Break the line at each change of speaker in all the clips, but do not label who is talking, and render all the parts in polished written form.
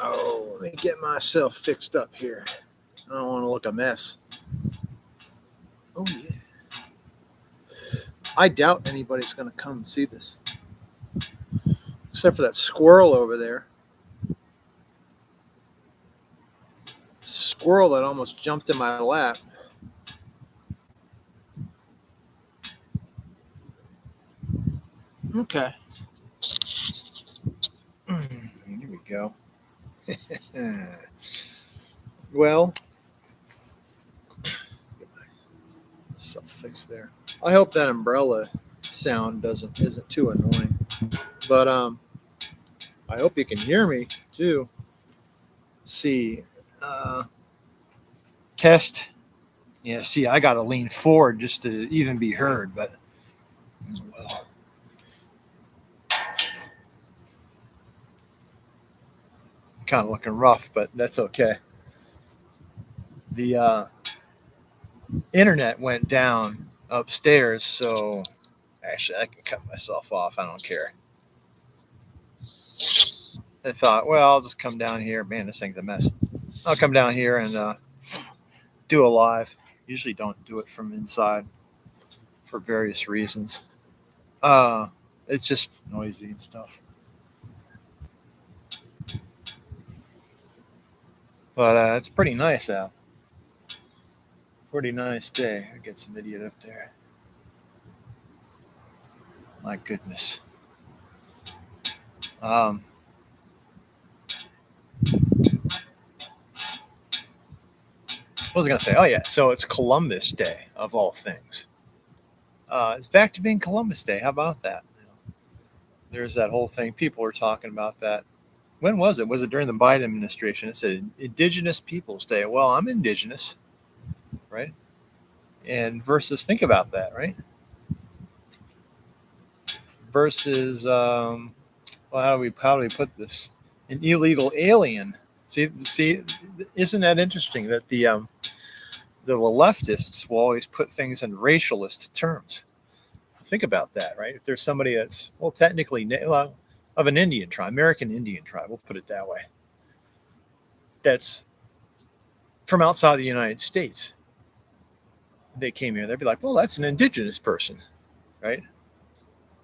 Oh, let me get myself fixed up here. I don't want to look a mess. Oh, yeah. I doubt anybody's going to come and see this. Except for that squirrel over there. Squirrel that almost jumped in my lap. Okay. Here we go. Well, get myself fixed there. I hope that umbrella sound isn't too annoying. But I hope you can hear me too. See, test. Yeah, see, I got to lean forward just to even be heard, but well. Kind of looking rough, but that's okay. The internet went down upstairs, so actually I can cut myself off. I don't care. I thought, well, I'll just come down here. Man, this thing's a mess. I'll come down here and do a live. Usually don't do it from inside for various reasons. It's just noisy and stuff. But it's pretty nice out. Pretty nice day. I get some idiot up there. My goodness. What was I going to say? Oh, yeah. So it's Columbus Day, of all things. It's back to being Columbus Day. How about that? There's that whole thing. People were talking about that. When was it? Was it during the Biden administration? It said Indigenous Peoples Day. Well, I'm indigenous, right? And versus, think about that, right? Versus, well, how do we put this? An illegal alien. See, isn't that interesting that the leftists will always put things in racialist terms? Think about that, right? If there's somebody that's, well, technically of an Indian tribe, American Indian tribe, we'll put it that way, that's from outside the United States, they came here, they'd be like, well, that's an indigenous person, right?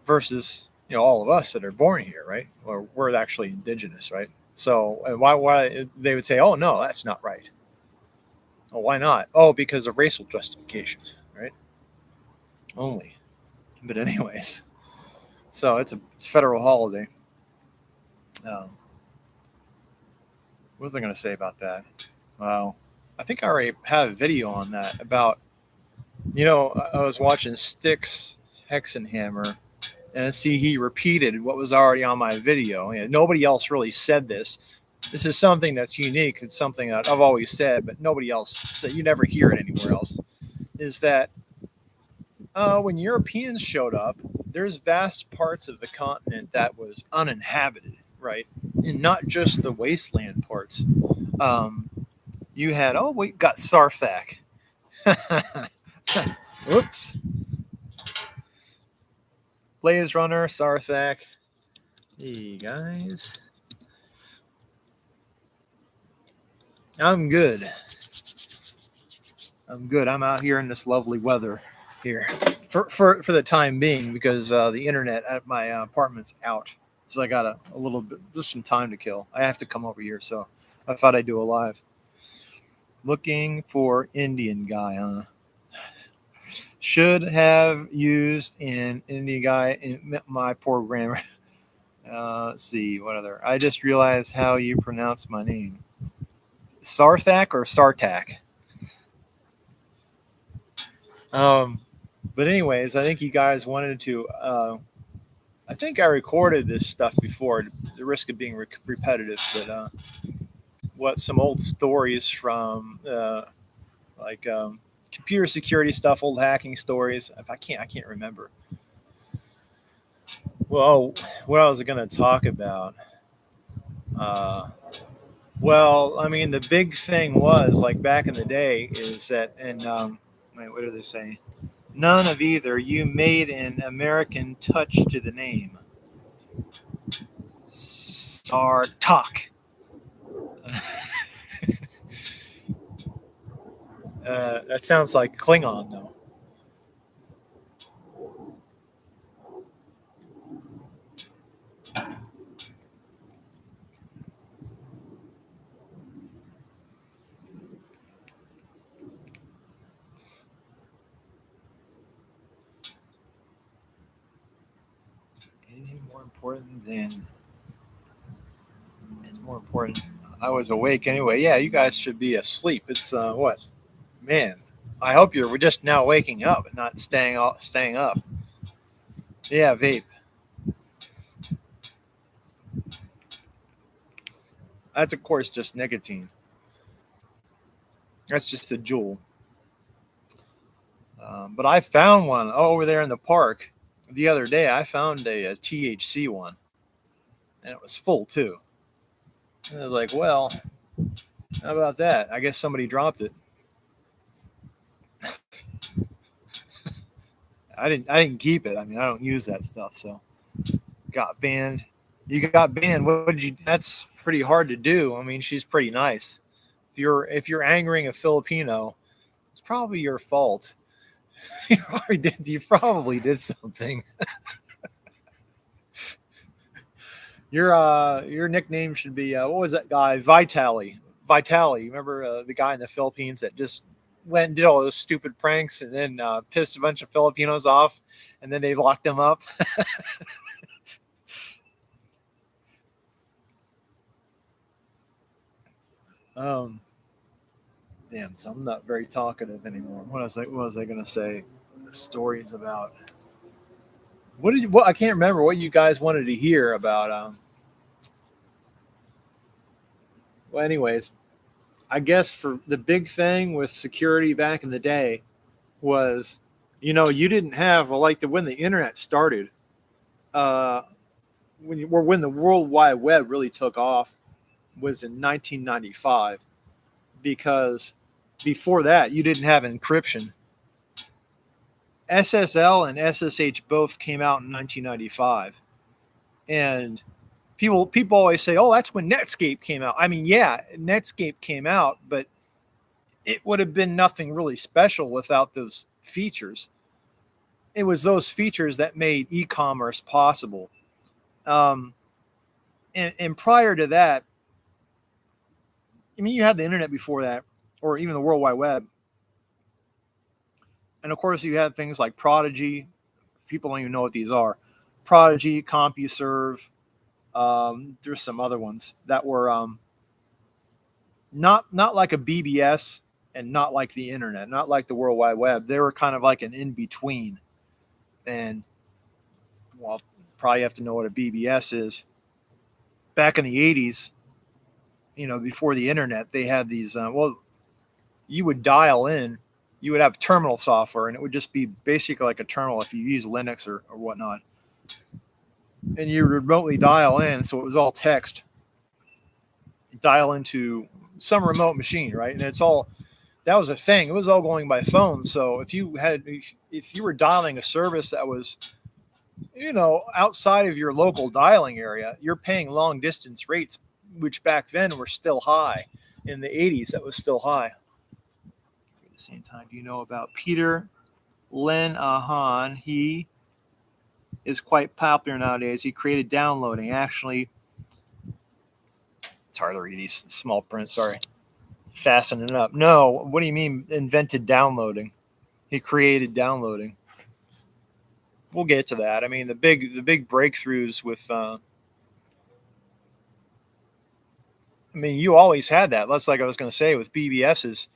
Versus, all of us that are born here, right? Or we're actually indigenous, right? So why they would say, oh, no, that's not right. Oh, why not? Oh, because of racial justifications, right? Only. But anyways, so it's a federal holiday. What was I going to say about that? Well, I think I already have a video on that about, I was watching Styx Hexenhammer, and see, he repeated what was already on my video. Nobody else really said this. This is something that's unique. It's something that I've always said, but nobody else said. You never hear it anywhere else. Is that when Europeans showed up, there's vast parts of the continent that was uninhabited, right? And not just the wasteland parts. You had, we got Sarthak. Whoops. Blaze Runner, Sarthak. Hey, guys. I'm good. I'm out here in this lovely weather here for the time being because the internet at my apartment's out. So I got a little bit, just some time to kill. I have to come over here, so I thought I'd do a live. Looking for Indian guy, huh? Should have used an Indian guy in my program. Let's see, what other? I just realized how you pronounce my name. Sarthak or Sartak? But anyways, I think you guys wanted to. I think I recorded this stuff before, the risk of being repetitive. But what some old stories from like computer security stuff, old hacking stories. If I can't remember. Well, what I was going to talk about. Well, I mean, the big thing was like back in the day is that, and wait, what do they say? None of either. You made an American touch to the name. Sartak. That sounds like Klingon, though. Anything more important than it's more important. I was awake anyway. Yeah, you guys should be asleep. It's what, man? I hope you're just now waking up and not staying up. Yeah, vape. That's of course just nicotine. That's just a jewel. But I found one over there in the park the other day. I found a THC one, and it was full too. And I was like, well, how about that? I guess somebody dropped it. I didn't keep it. I mean, I don't use that stuff, so got banned. You got banned. What did you? That's pretty hard to do. I mean, she's pretty nice. If you're angering a Filipino, it's probably your fault. You probably did something. Your nickname should be what was that guy? Vitali. Vitali. Remember the guy in the Philippines that just went and did all those stupid pranks and then pissed a bunch of Filipinos off, and then they locked him up. um, Damn. So I'm not very talkative anymore. What was I gonna say? Stories about what did you, what I can't remember what you guys wanted to hear about. Well, anyways, I guess for the big thing with security back in the day was, you didn't have like when the internet started, uh, when the World Wide Web really took off was in 1995, because before that you didn't have encryption. SSL and SSH both came out in 1995, and people always say, "Oh, that's when Netscape came out." I mean, yeah, Netscape came out, but it would have been nothing really special without those features. It was those features that made e-commerce possible. Um, and prior to that, I mean, you had the internet before that, or even the World Wide Web, and of course, you had things like Prodigy. People don't even know what these are. Prodigy, CompuServe. There's some other ones that were not like a BBS and not like the internet, not like the World Wide Web. They were kind of like an in between. And well, probably have to know what a BBS is. Back in the 80s, before the internet, they had these. You would dial in, you would have terminal software, and it would just be basically like a terminal if you use Linux or whatnot. And you remotely dial in, so it was all text. Dial into some remote machine, right? And it's all that was a thing. It was all going by phone. So if you were dialing a service that was outside of your local dialing area, you're paying long distance rates, which back then were still high. In the 80s, that was still high. At the same time, do you know about Peter Lenihan? He is quite popular nowadays. He created downloading. Actually, it's hard to read these small print. Sorry. Fastening up. No, what do you mean invented downloading? He created downloading. We'll get to that. I mean, the big breakthroughs with. I mean, you always had that. That's like I was going to say with BBSs.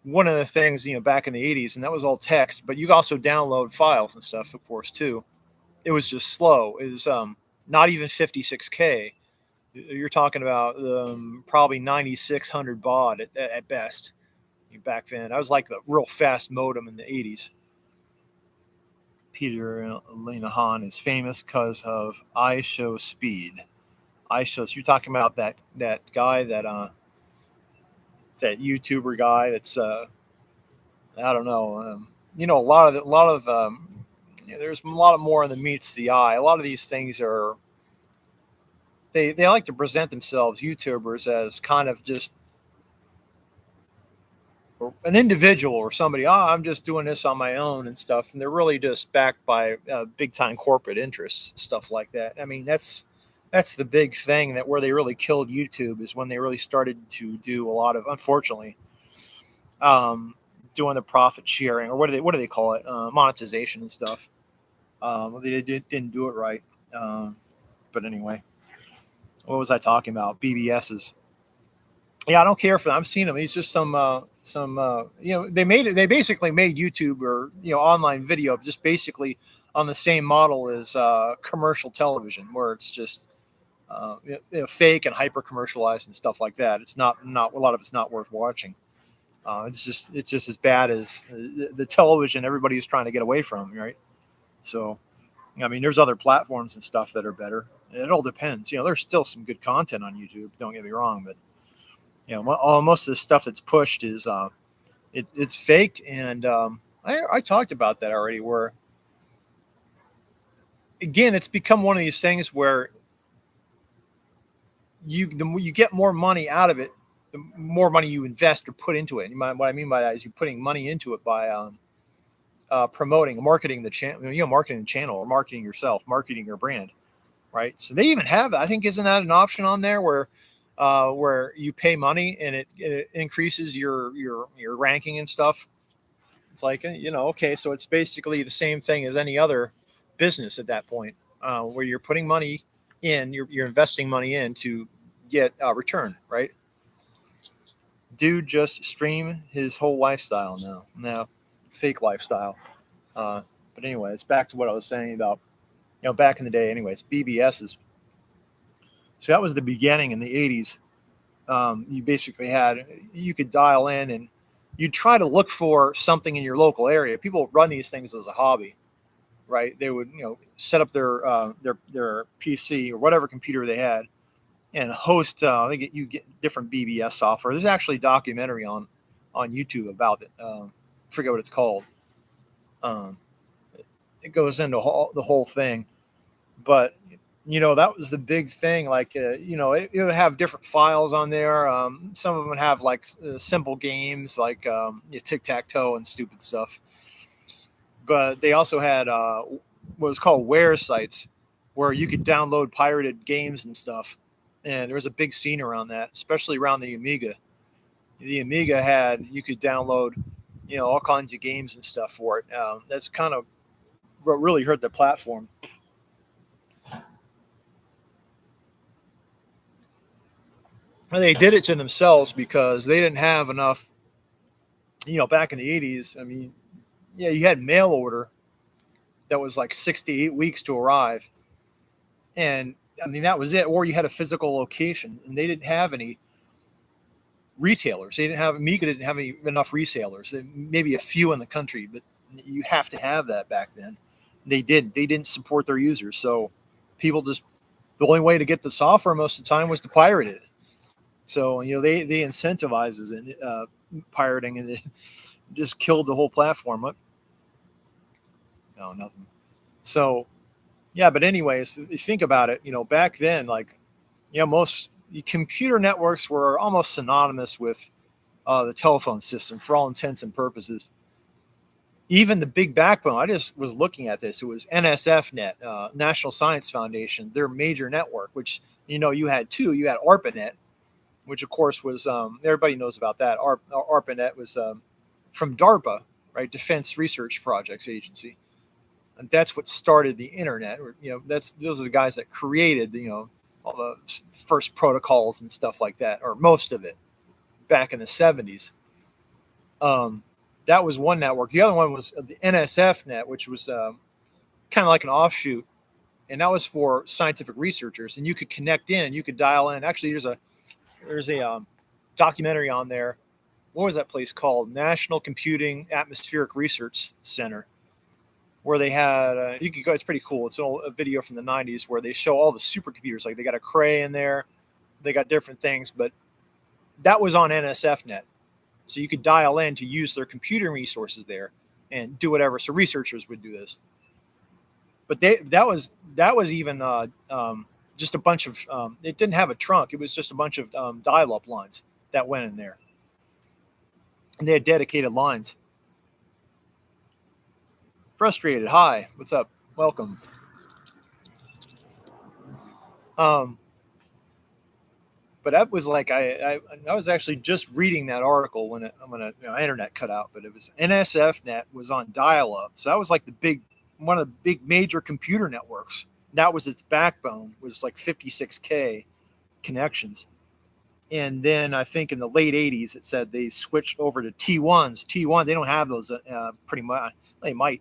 One of the things back in the 80s, and that was all text, but you could also download files and stuff, of course, too. It was just slow. It was not even 56K. You're talking about probably 9600 baud at best back then. I was like the real fast modem in the 80s. Peter Lenihan is famous because of ISO speed. ISO. So you're talking about that guy that YouTuber guy that's I don't know. There's a lot of more in the meets the eye. A lot of these things are they like to present themselves YouTubers as kind of just or an individual or somebody, I'm just doing this on my own and stuff, and they're really just backed by big time corporate interests, stuff like that. I mean, that's the big thing, that where they really killed YouTube is when they really started to do a lot of, unfortunately, um, doing the profit sharing, or what do they call it, monetization and stuff. Didn't do it right. But anyway, what was I talking about? BBS's. Yeah, I don't care for them. I've seen them. He's just they basically made YouTube, or online video, just basically on the same model as commercial television, where it's just fake and hyper commercialized and stuff like that. It's not a lot of it's not worth watching. It's just as bad as the television everybody is trying to get away from, right? So, I mean, there's other platforms and stuff that are better. It all depends. There's still some good content on YouTube. Don't get me wrong, but most of the stuff that's pushed is it's fake, and I talked about that already. Where again, it's become one of these things where you get more money out of it, the more money you invest or put into it. What I mean by that is you're putting money into it by promoting, marketing the channel, marketing the channel, or marketing yourself, marketing your brand, right? So they even have, I think, isn't that an option on there where you pay money and it increases your ranking and stuff. It's like, okay, so it's basically the same thing as any other business at that point, where you're putting money in, you're investing money in to get a return, right? Dude just stream his whole lifestyle now, fake lifestyle. But anyway, it's back to what I was saying about, back in the day, anyways, BBS's. So that was the beginning in the 80s. You basically you could dial in and you try to look for something in your local area. People run these things as a hobby, right? They would, set up their PC or whatever computer they had and host. You get different BBS software. There's actually a documentary on YouTube about it. I forget what it's called. Um, it goes into the whole thing, but that was the big thing. Like, it would have different files on there. Some of them would have like simple games, like tic tac toe and stupid stuff. But they also had what was called where sites, where you could download pirated games and stuff. And there was a big scene around that, especially around the Amiga. The Amiga you could download, all kinds of games and stuff for it. That's kind of what really hurt the platform. And they did it to themselves because they didn't have enough, back in the 80s. I mean, yeah, you had mail order that was like 6 to 8 weeks to arrive. And I mean, that was it. Or you had a physical location, and they didn't have any retailers. Amiga didn't have enough resellers. Maybe a few in the country, but you have to have that back then. They didn't support their users. So people the only way to get the software most of the time was to pirate it. So, they incentivizes pirating, and it just killed the whole platform. What? No, nothing. So, yeah, but anyways, if you think about it, back then, like, most computer networks were almost synonymous with the telephone system for all intents and purposes. Even the big backbone, I just was looking at this. It was NSFNet, National Science Foundation, their major network, which, you had two. You had ARPANET, which of course was, everybody knows about that. ARPANET was from DARPA, right? Defense Research Projects Agency. And that's what started the internet. Those are the guys that created, all the first protocols and stuff like that, or most of it, back in the 70s. That was one network. The other one was the NSFNet, which was kind of like an offshoot, and that was for scientific researchers. And you could connect in, you could dial in. Actually, there's a documentary on there. What was that place called? National Computing Atmospheric Research Center, where they had, you could go, it's pretty cool. It's a video from the 90s where they show all the supercomputers. Like, they got a Cray in there, they got different things, but that was on NSFNet. So you could dial in to use their computing resources there and do whatever. So researchers would do this. But that was even just a bunch of, it didn't have a trunk. It was just a bunch of dial-up lines that went in there. and they had dedicated lines. Frustrated. Hi, what's up? Welcome. Um, but that was like I was actually just reading that article when internet cut out. But it was NSFnet was on dial-up, so that was like one of the big major computer networks. That was its backbone. Was like 56K connections. And then I think in the late 80s, it said they switched over to T1s. T1, they don't have those pretty much. They might.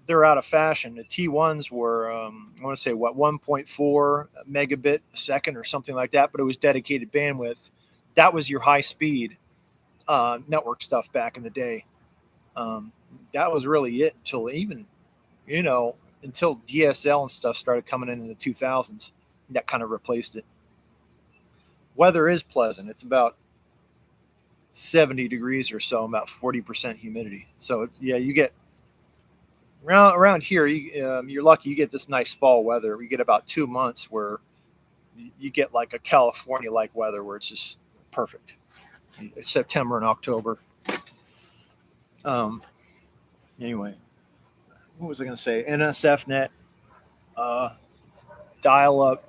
They're out of fashion. The T1s were, I want to say, 1.4 megabit a second or something like that, but it was dedicated bandwidth. That was your high speed network stuff back in the day. That was really it until until DSL and stuff started coming in the 2000s. That kind of replaced it. Weather is pleasant. It's about 70 degrees or so, about 40% humidity. So you get around here. You're lucky. You get this nice fall weather. We get about 2 months where you get like a California-like weather where it's just perfect. It's September and October. Anyway, what was I going to say? NSFnet, dial-up.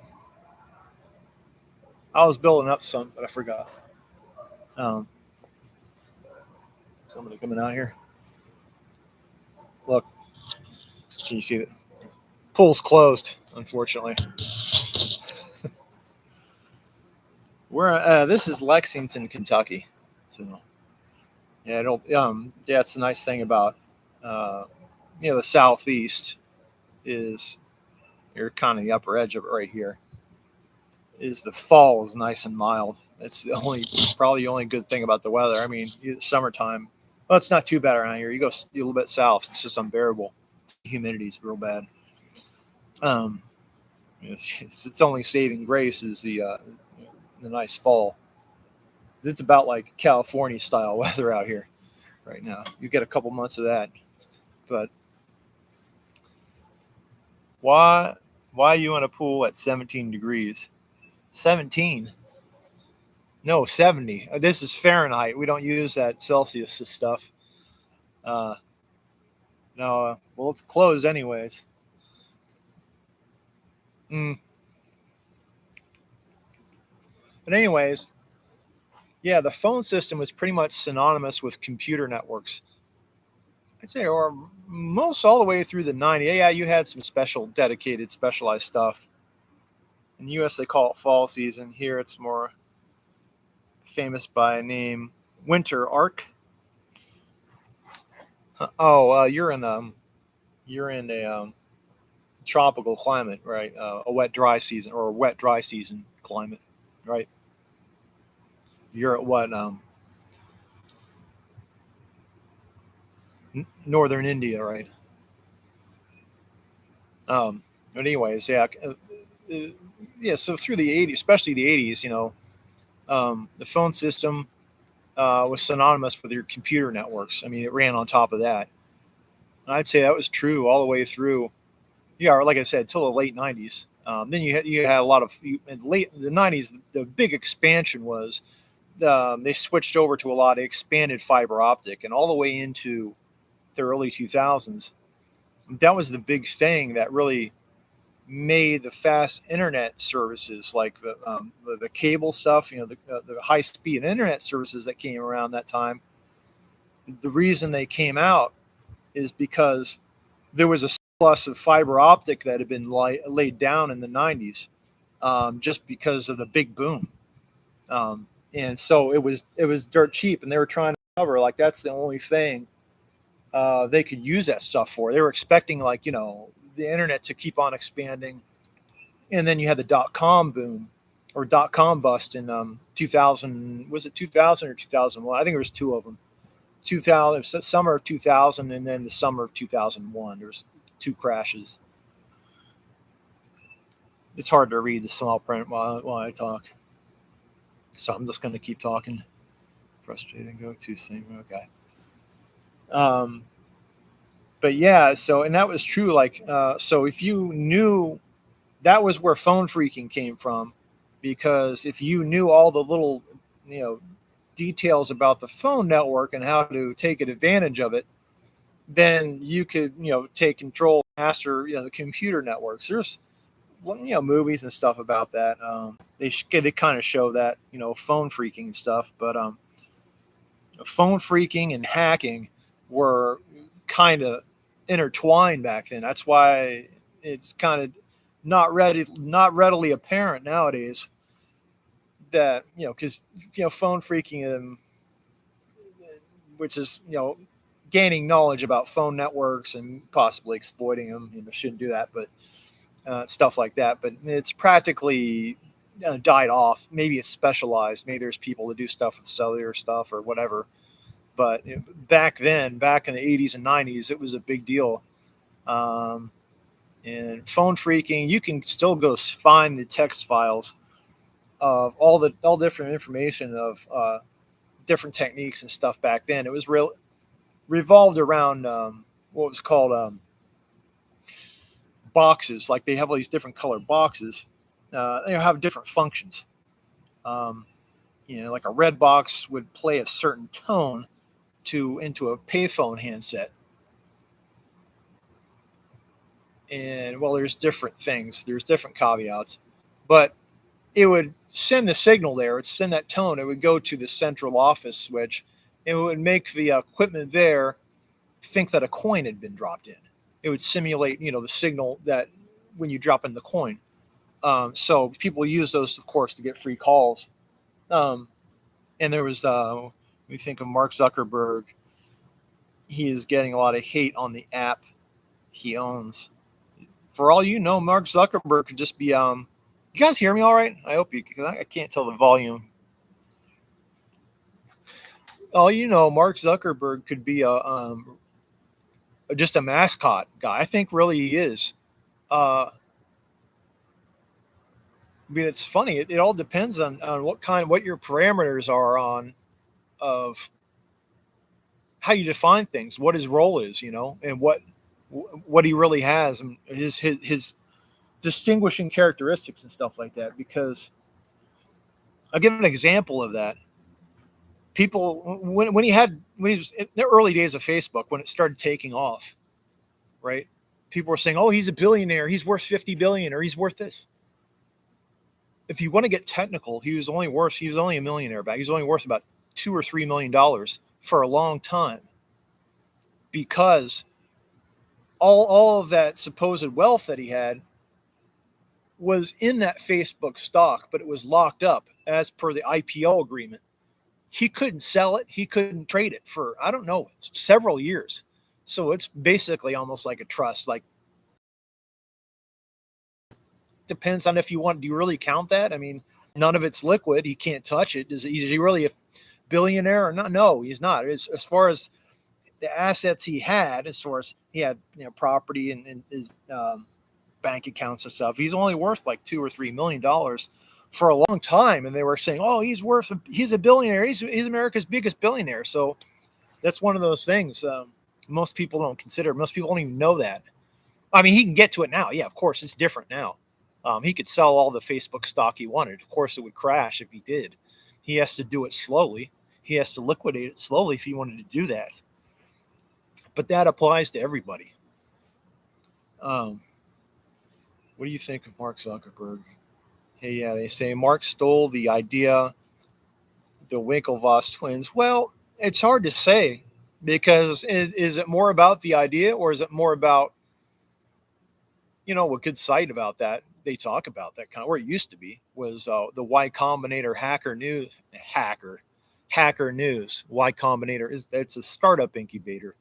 I was building up some, but I forgot. Somebody coming out here. Look, can you see it? Pool's closed, unfortunately. This is Lexington, Kentucky. So, yeah, it's a nice thing about the southeast is you're kind of the upper edge of it right here. Is the fall is nice and mild. It's probably the only good thing about the weather. I mean, summertime. Well, it's not too bad around here. You go a little bit south, it's just unbearable. Humidity's real bad. It's only saving grace is the nice fall. It's about like California style weather out here right now. You get a couple months of that, but why you in a pool at 17 degrees? 17? No, 70. This is Fahrenheit. We don't use that Celsius stuff. No, well, it's closed anyways. But anyways, yeah, the phone system was pretty much synonymous with computer networks. I'd say, or most all the way through the 90s. Yeah, you had some specialized stuff. In the U.S., they call it fall season. Here, it's more famous by name winter arc. You're in a tropical climate, right? A wet dry season or a wet dry season climate, right? You're at what? Northern India, right? But anyways, yeah. So through the 80s, especially the 80s, the phone system was synonymous with your computer networks. I mean, it ran on top of that. And I'd say that was true all the way through. Yeah, like I said, till the late 90s. Then you had a lot of in the 90s. The big expansion was they switched over to a lot of expanded fiber optic, and all the way into the early 2000s. That was the big thing that really made the fast internet services, like the cable stuff, the high speed internet services that came around that time. The reason they came out is because there was a surplus of fiber optic that had been laid down in the 90s, just because of the big boom. And so it was dirt cheap, and they were trying to cover like that's the only thing they could use that stuff for. They were expecting the internet to keep on expanding, and then you had the .com boom or .com bust in 2000. Was it 2000 or 2001? I think there was two of them. 2000, summer of 2000, and then the summer of 2001. There's two crashes. It's hard to read the small print while I talk, so I'm just going to keep talking. Frustrating. Go to same. Okay. But yeah, and that was true. So if you knew, that was where phone freaking came from, because if you knew all the little, details about the phone network and how to take advantage of it, then you could, take control, master, the computer networks. There's, movies and stuff about that. They kind of show that, phone phreaking and stuff, but phone phreaking and hacking were kind of intertwined back then. That's why it's kind of not readily apparent nowadays that, because phone phreaking, which is, gaining knowledge about phone networks and possibly exploiting them. Shouldn't do that, but stuff like that. But it's practically died off. Maybe it's specialized. Maybe there's people that do stuff with cellular stuff or whatever. But back then, back in the 80s and 90s, it was a big deal. And phone phreaking, you can still go find the text files of all different information of different techniques and stuff back then. It was revolved around what was called boxes. Like they have all these different colored boxes. They have different functions. Like a red box would play a certain tone into a payphone handset. And well, there's different things. There's different caveats, but it would send the signal there. It would send that tone. It would go to the central office switch. It would make the equipment there think that a coin had been dropped in. It would simulate, the signal that when you drop in the coin. So people use those, of course, to get free calls. And there was, we think of Mark Zuckerberg. He is getting a lot of hate on the app he owns. For all you know, Mark Zuckerberg could just be, you guys hear me all right? I hope you, because I can't tell the volume. All you know, Mark Zuckerberg could be just a mascot guy. I think really he is. I mean, it's funny. It all depends on what your parameters are on of how you define things, what his role is, and what he really has, and his distinguishing characteristics and stuff like that. Because I'll give an example of that. People, when he was in the early days of Facebook, when it started taking off, right? People were saying, "Oh, he's a billionaire. He's worth 50 billion, or he's worth this." If you want to get technical, he was only a millionaire back. He was only worth about $2 or $3 million for a long time, because all of that supposed wealth that he had was in that Facebook stock, but it was locked up as per the IPO agreement. He couldn't sell it. He couldn't trade it for, I don't know, several years. So it's basically almost like a trust. Like, depends on if do you really count that? I mean, none of it's liquid. He can't touch it. Is he really a billionaire or not? No, he's not. As far as the assets he had, as far as he had, property and his bank accounts and stuff, he's only worth like $2 or $3 million for a long time. And they were saying, "Oh, he's a billionaire. He's America's biggest billionaire." So that's one of those things most people don't consider. Most people don't even know that. I mean, he can get to it now. Yeah, of course, it's different now. He could sell all the Facebook stock he wanted. Of course, it would crash if he did. He has to do it slowly. He has to liquidate it slowly if he wanted to do that. But that applies to everybody. What do you think of Mark Zuckerberg? Hey, yeah, they say Mark stole the idea, the Winklevoss twins. Well, it's hard to say, because is it more about the idea, or is it more about, a good site about that? They talk about that kind of, where it used to be was the Y Combinator Hacker News. Y Combinator it's a startup incubator.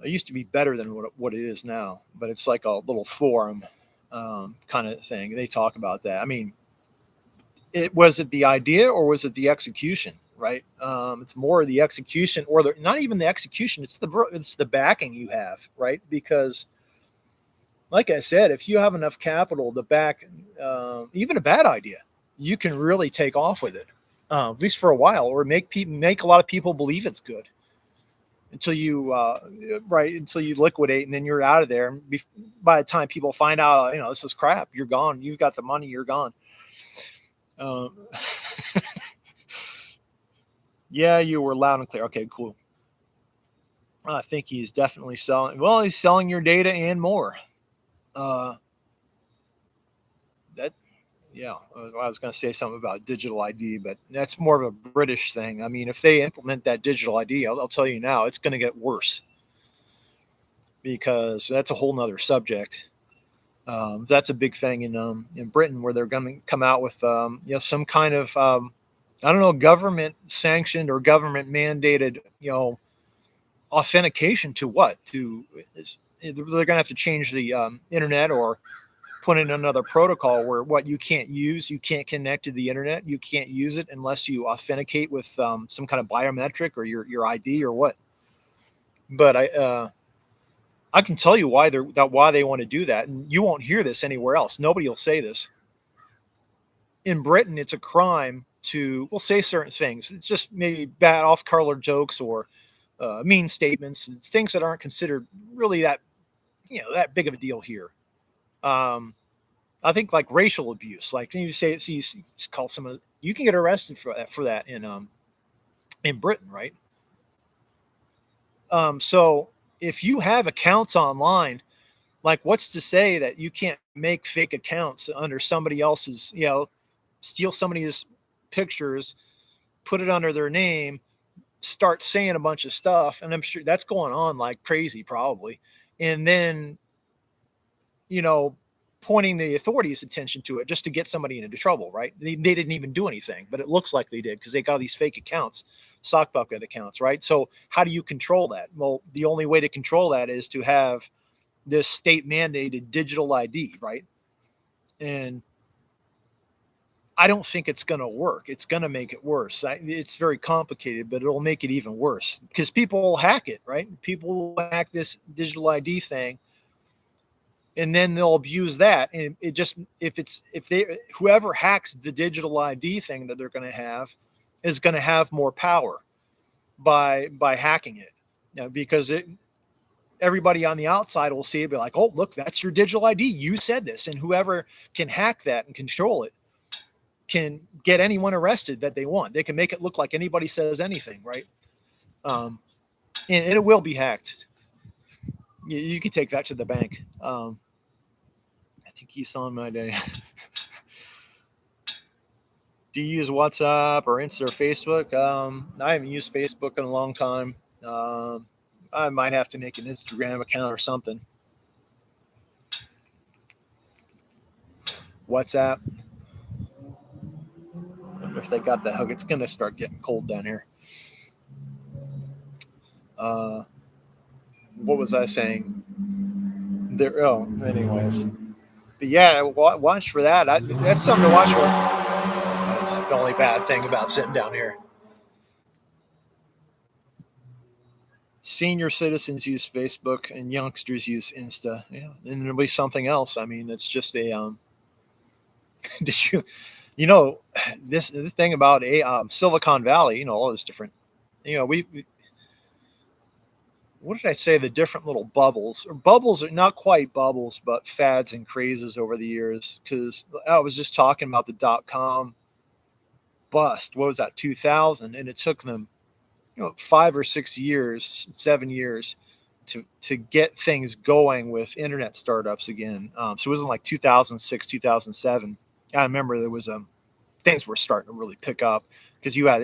It used to be better than what it is now, but it's like a little forum kind of thing. They talk about that. I mean, was it the idea, or was it the execution? Right? It's more the execution, or not even the execution. It's the backing you have, right? Because, like I said, if you have enough capital to back even a bad idea, you can really take off with it, at least for a while, or make a lot of people believe it's good, until you liquidate, and then you're out of there. By the time people find out, this is crap, you're gone. You've got the money, you're gone. Yeah, you were loud and clear. Okay, cool. I think he's definitely selling. Well, he's selling your data and more. Uh, that, yeah. I was going to say something about digital ID, but that's more of a British thing. I mean, if they implement that digital ID, I'll tell you now, it's going to get worse because that's a whole nother subject. That's a big thing in Britain where they're going to come out with some kind of I don't know, government sanctioned or government mandated authentication to what they're going to have to change the internet or put in another protocol where what you can't connect to the internet, you can't use it unless you authenticate with some kind of biometric or your ID or what. But I can tell you why they want to do that, and you won't hear this anywhere else. Nobody will say this. In Britain, it's a crime to say certain things. It's just maybe bad off-color jokes or mean statements, things that aren't considered really that big of a deal here. Um, I think like racial abuse, like you say, you call someone, you can get arrested for that in Britain, right? So if you have accounts online, like what's to say that you can't make fake accounts under somebody else's, steal somebody's pictures, put it under their name, start saying a bunch of stuff, and I'm sure that's going on like crazy, probably, and then you know pointing the authorities' attention to it just to get somebody into trouble, right? They didn't even do anything, but it looks like they did because they got these fake accounts, sock bucket accounts, right? So how do you control that? Well, the only way to control that is to have this state mandated digital ID, right? And I don't think it's going to work. It's going to make it worse. It's very complicated, but it'll make it even worse because people will hack it, right? People will hack this digital ID thing, and then they'll abuse that. And it just if they whoever hacks the digital ID thing that they're going to have is going to have more power by hacking it, because everybody on the outside will see it, be like, oh, look, that's your digital ID. You said this, and whoever can hack that and control it can get anyone arrested that they want. They can make it look like anybody says anything, right? And it will be hacked. You can take that to the bank. I think he's on my day. Do you use WhatsApp or Insta or Facebook? I haven't used Facebook in a long time. I might have to make an Instagram account or something. WhatsApp. If they got that hook, it's going to start getting cold down here. What was I saying? There. Oh, anyways. But yeah, watch for that. That's something to watch for. That's the only bad thing about sitting down here. Senior citizens use Facebook and youngsters use Insta. Yeah, and there'll be something else. I mean, it's just a. Did you this the thing about Silicon Valley? All those different. We what did I say? The different little bubbles, or bubbles are not quite bubbles, but fads and crazes over the years. Because I was just talking about the .com bust. What was that? 2000, and it took them 5 or 6 years, 7 years to get things going with internet startups again. So it wasn't like 2006, 2007. I remember there was things were starting to really pick up because you had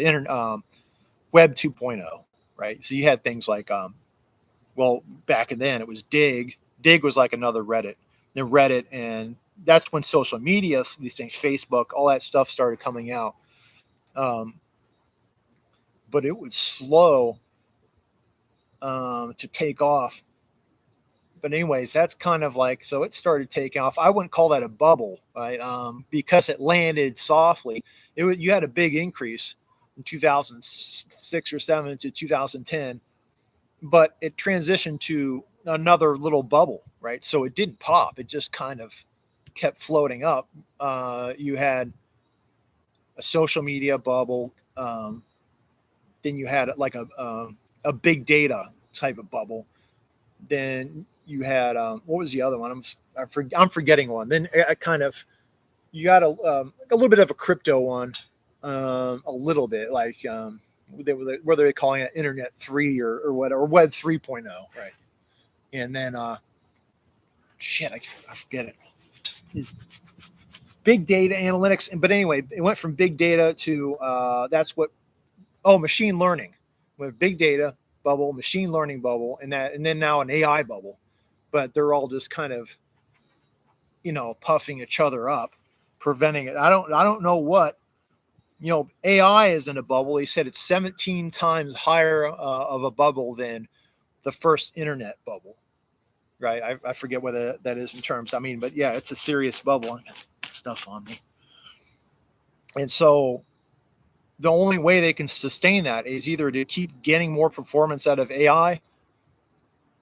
Web 2.0, right? So you had things like back then it was Dig. Dig was like another Reddit. Then Reddit, and that's when social media, these things, Facebook, all that stuff started coming out. But it was slow to take off. But anyways, that's kind of like, so it started taking off. I wouldn't call that a bubble, right? Because it landed softly. You had a big increase in 2006 or 7 to 2010, but it transitioned to another little bubble, right? So it didn't pop. It just kind of kept floating up. You had a social media bubble. Then you had like a big data type of bubble. Then you had what was the other one? I'm forgetting one. Then I kind of you got a little bit of a crypto one, a little bit like whether they're calling it Internet 3 or what, or Web 3.0, right? And then shit, I forget it. Is big data analytics. But anyway, it went from big data to that's what machine learning. With big data bubble, machine learning bubble, and then now an AI bubble. But they're all just kind of puffing each other up, preventing it. I don't know what. AI is in a bubble. He said it's 17 times higher of a bubble than the first internet bubble, right? I forget what that is in terms. I mean, but yeah, it's a serious bubble. I got stuff on me. And so the only way they can sustain that is either to keep getting more performance out of AI,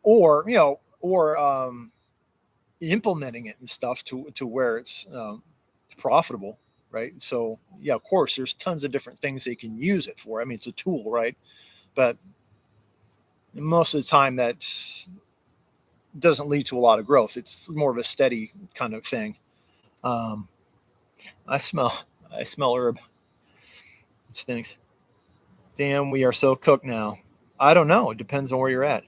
or implementing it and stuff to where it's profitable, right? So yeah, of course, there's tons of different things they can use it for. I mean, it's a tool, right? But most of the time, that doesn't lead to a lot of growth. It's more of a steady kind of thing. Um, I smell herb. It stinks. Damn, we are so cooked now. I don't know. It depends on where you're at.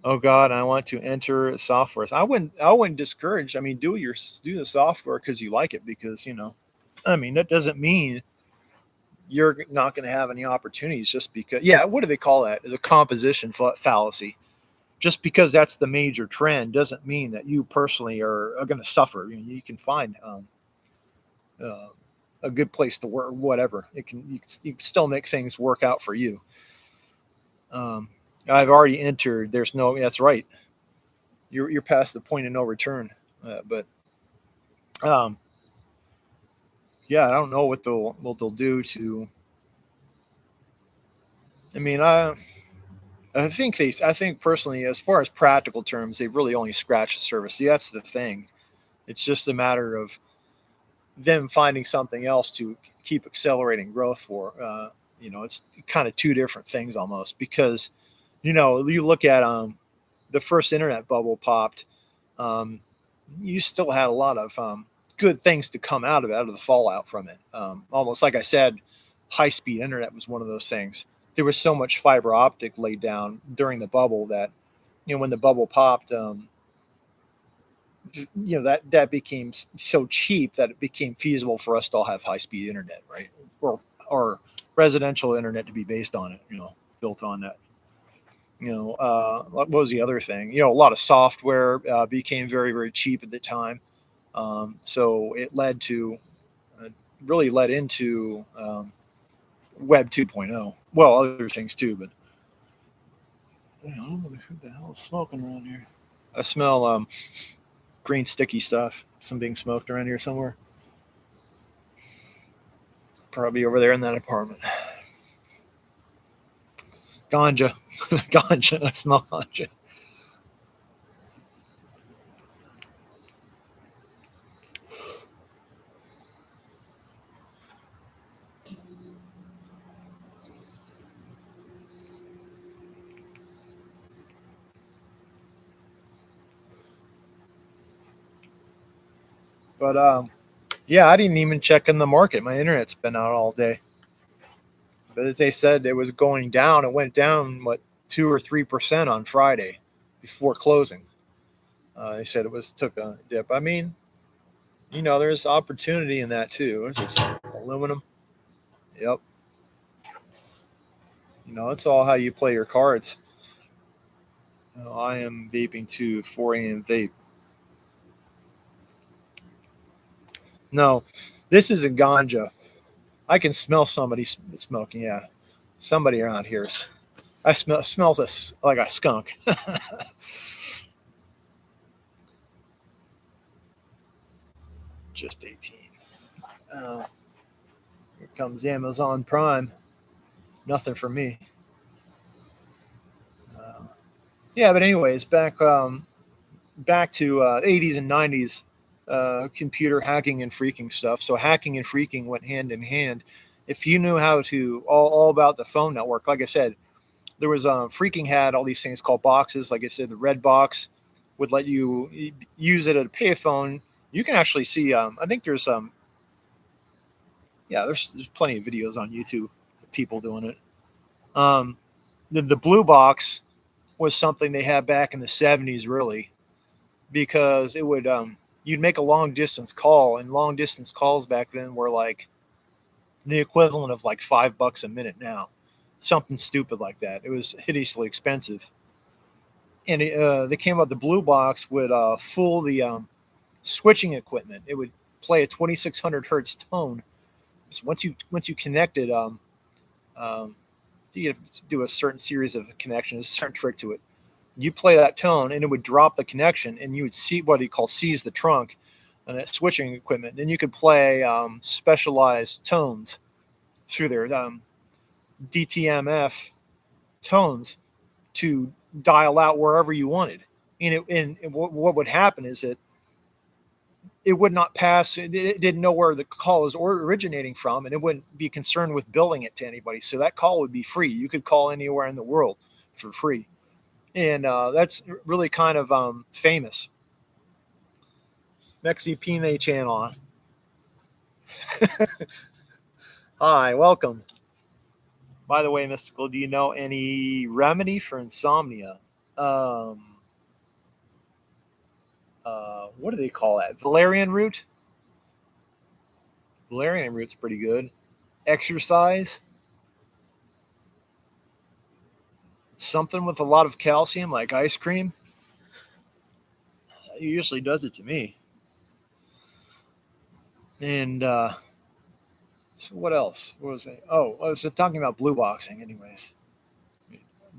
Oh God, I want to enter software. I wouldn't discourage. I mean, do the software because you like it, because I mean, that doesn't mean you're not going to have any opportunities just because. Yeah, what do they call that? The composition fallacy. Just because that's the major trend doesn't mean that you personally are going to suffer. You can find uh, a good place to work, whatever. You can still make things work out for you. Um, I've already entered. There's no. That's right. You're past the point of no return. But um, yeah, I don't know what they'll do to. I mean, I think personally, as far as practical terms, they've really only scratched the surface. See, that's the thing. It's just a matter of them finding something else to keep accelerating growth for. It's kind of two different things almost, because you look at the first internet bubble popped. Um, you still had a lot of good things to come out of the fallout from it. Almost like I said, high speed internet was one of those things. There was so much fiber optic laid down during the bubble that when the bubble popped, that became so cheap that it became feasible for us to all have high speed internet, right? Or residential internet to be based on it, built on that. What was the other thing? A lot of software became very, very cheap at the time. So it uh, really led into Web 2.0. Well, other things too, but I don't know who the hell is smoking around here. I smell green sticky stuff. Some being smoked around here somewhere. Probably over there in that apartment. Ganja. Ganja. I smell ganja. But yeah, I didn't even check in the market. My internet's been out all day. But as they said, it was going down. It went down 2 or 3% on Friday before closing. They said took a dip. I mean, there's opportunity in that too. It's just aluminum. Yep. It's all how you play your cards. I am vaping too. 4 a.m. vape. No, this isn't ganja. I can smell somebody smoking. Yeah, somebody around here. I smell. It smells like a skunk. Just 18. Uh, Here comes Amazon Prime. Nothing for me. Uh, yeah, but anyways, back to 80s and 90s computer hacking and freaking stuff. So hacking and freaking went hand in hand. If you knew how to all about the phone network, like I said, there was freaking had all these things called boxes. Like I said, the red box would let you use it at a payphone. You can actually see. I think there's yeah, there's plenty of videos on YouTube of people doing it. Um, the blue box was something they had back in the 70s, really, because it would you'd make a long distance call, and long distance calls back then were like the equivalent of like $5 a minute now, something stupid like that. It was hideously expensive, and they came out the blue box with full the switching equipment. It would play a 2600 hertz tone. So once you connected, um, you have to do a certain series of connections, a certain trick to it. You play that tone, and it would drop the connection, and you would see what he calls seize the trunk, and that switching equipment. Then you could play specialized tones through their DTMF tones to dial out wherever you wanted. And what would happen is that it would not pass. It didn't know where the call is originating from, and it wouldn't be concerned with billing it to anybody. So that call would be free. You could call anywhere in the world for free, and that's really kind of famous. Mexi Pine channel. Hi, welcome. By the way, Mystical, do you know any remedy for insomnia? Um, what do they call that? Valerian root? Valerian root's pretty good. Exercise? Something with a lot of calcium, like ice cream? It usually does it to me. And so what else? What was I? Oh, I was talking about blue boxing, anyways.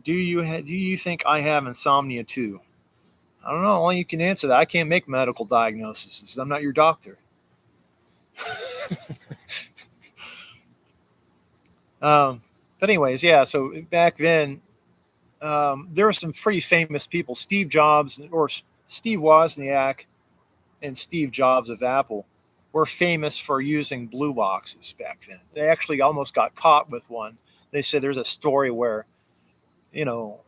Do you think I have insomnia too? I don't know. Only you can answer that. I can't make medical diagnoses. I'm not your doctor. But anyways, yeah. So back then, there were some pretty famous people. Steve Jobs or Steve Wozniak and Steve Jobs of Apple were famous for using blue boxes back then. They actually almost got caught with one. They said there's a story where, you know,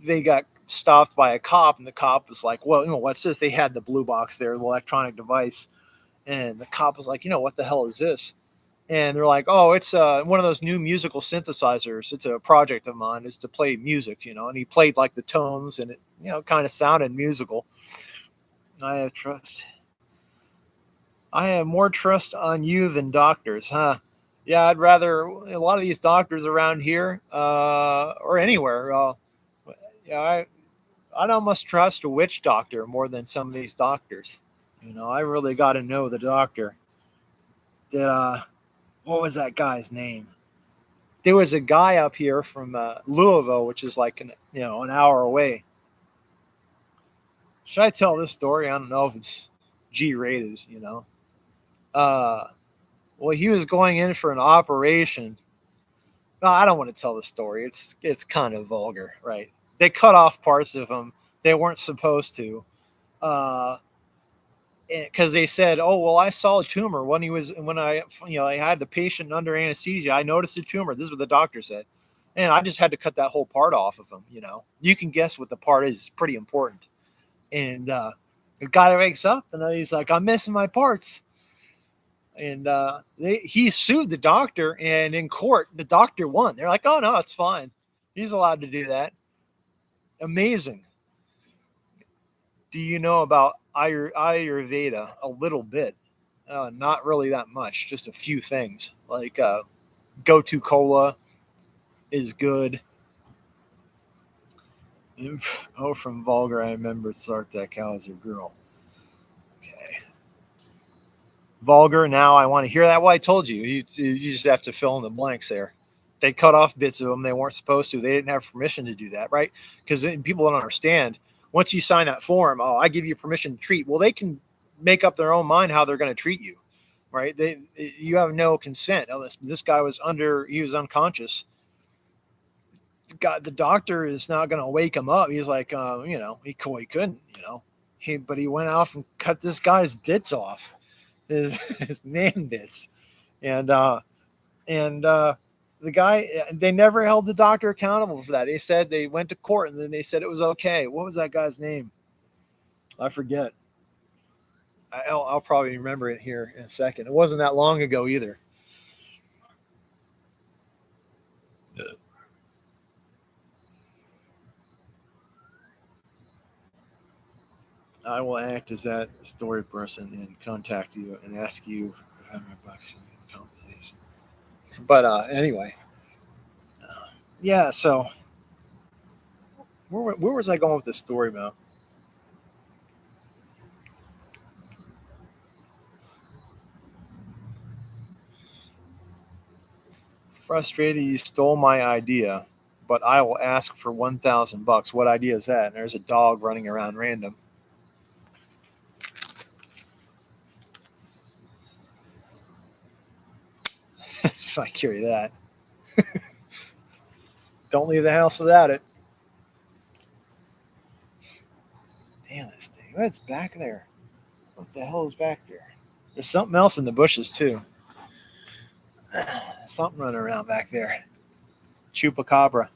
they got stopped by a cop, and the cop was like, "Well, what's this?" They had the blue box there, the electronic device, and the cop was like, "What the hell is this?" And they're like, "Oh, it's one of those new musical synthesizers. It's a project of mine. Is to play music, And he played like the tones, and it, kind of sounded musical. I have trust. I have more trust on you than doctors, huh? Yeah, I'd rather a lot of these doctors around here or anywhere. Yeah, I don't must trust a witch doctor more than some of these doctors. I really got to know the doctor. That what was that guy's name? There was a guy up here from Louisville, which is like an hour away. Should I tell this story? I don't know if it's G-rated. Uh, well, he was going in for an operation. No, I don't want to tell the story. It's kind of vulgar, right? They cut off parts of him they weren't supposed to. Uh, because they said, "Oh, well, I saw a tumor when I had the patient under anesthesia. I noticed a tumor." This is what the doctor said, and I just had to cut that whole part off of him. You can guess what the part is. It's pretty important. And the guy wakes up and he's like, "I'm missing my parts." And he sued the doctor, and in court, the doctor won. They're like, "Oh no, it's fine. He's allowed to do that." Amazing. Do you know about Ayurveda? A little bit. Not really that much, just a few things. Like Gotu Cola is good. Oh, from Vulgar, I remember Sartek. How's your girl? Okay. Vulgar, now I want to hear that. Well, I told you. You just have to fill in the blanks there. They cut off bits of them they weren't supposed to. They didn't have permission to do that, right? Because people don't understand. Once you sign that form, oh, I give you permission to treat. Well, they can make up their own mind how they're going to treat you, right? You have no consent. This guy he was unconscious. The doctor is not going to wake him up. He's like, he couldn't, but he went off and cut this guy's bits off, his man bits, and the guy, they never held the doctor accountable for that. They said they went to court and then they said it was okay. What was that guy's name? I forget. I'll probably remember it here in a second. It wasn't that long ago either. I will act as that story person and contact you and ask you for $500 compensation. But anyway, yeah. So where was I going with this story about? Frustrated, you stole my idea, but I will ask for $1,000. What idea is that? And there's a dog running around random. So I carry that. Don't leave the house without it. Damn this thing. What's back there? What the hell is back there? There's something else in the bushes too. Something running around back there. Chupacabra.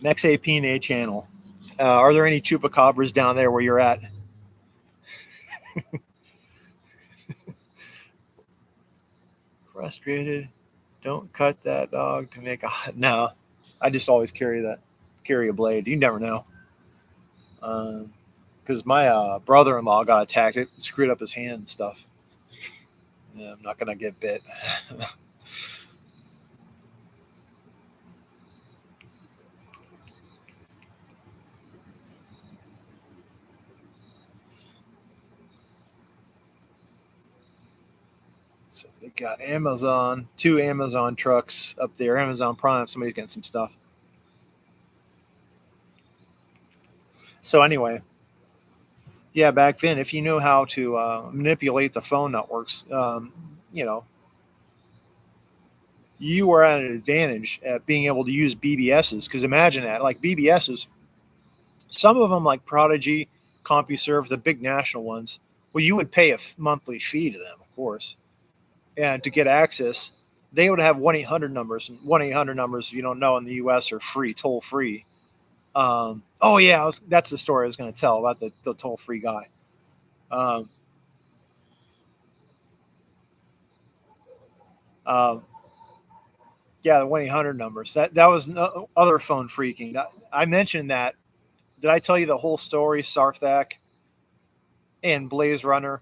Next APNA channel. Are there any chupacabras down there where you're at? Frustrated. Don't cut that dog to make a no. I just always carry a blade. You never know. Because my brother-in-law got attacked. It screwed up his hand and stuff. Yeah, I'm not gonna get bit. So they got Amazon, 2 Amazon trucks up there. Amazon Prime. Somebody's getting some stuff. So anyway, yeah, back then, if you knew how to manipulate the phone networks, you know, you were at an advantage at being able to use BBSs. Because imagine that, like BBSs, some of them like Prodigy, CompuServe, the big national ones. Well, you would pay a monthly fee to them, of course, and to get access, they would have 1-800 numbers. And 1-800 numbers, if you don't know, in the U.S. are free, toll free. Oh yeah, that's the story I was going to tell about the toll free guy. Um, um, yeah, the 1-800 numbers. That was no, other phone freaking. I mentioned that. Did I tell you the whole story, Sarthak and Blaze Runner?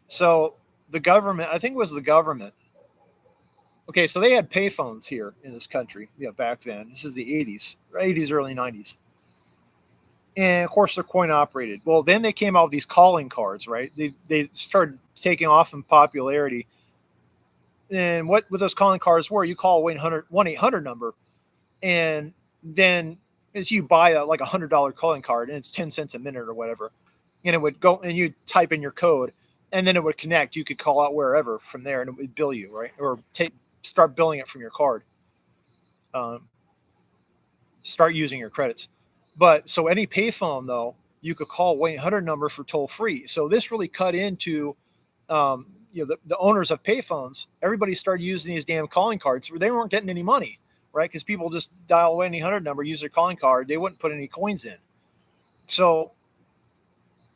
So the government, I think it was the government. Okay, so they had payphones here in this country. Yeah, back then. This is the 80s, 80s, early 90s. And of course, they're coin operated. Well, then they came out with these calling cards, right? They started taking off in popularity. And what those calling cards were, you call a 1-800 number, and then as you buy like $100 calling card, and it's 10 cents a minute or whatever, and it would go, and you type in your code, and then it would connect. You could call out wherever from there, and it would bill you, right? Or start billing it from your card. Um, Start using your credits. But so any payphone though, you could call 1-800 number for toll free. So this really cut into the owners of payphones. Everybody started using these damn calling cards. They weren't getting any money, right? Because people just dial 1-800 number, use their calling card. They wouldn't put any coins in. So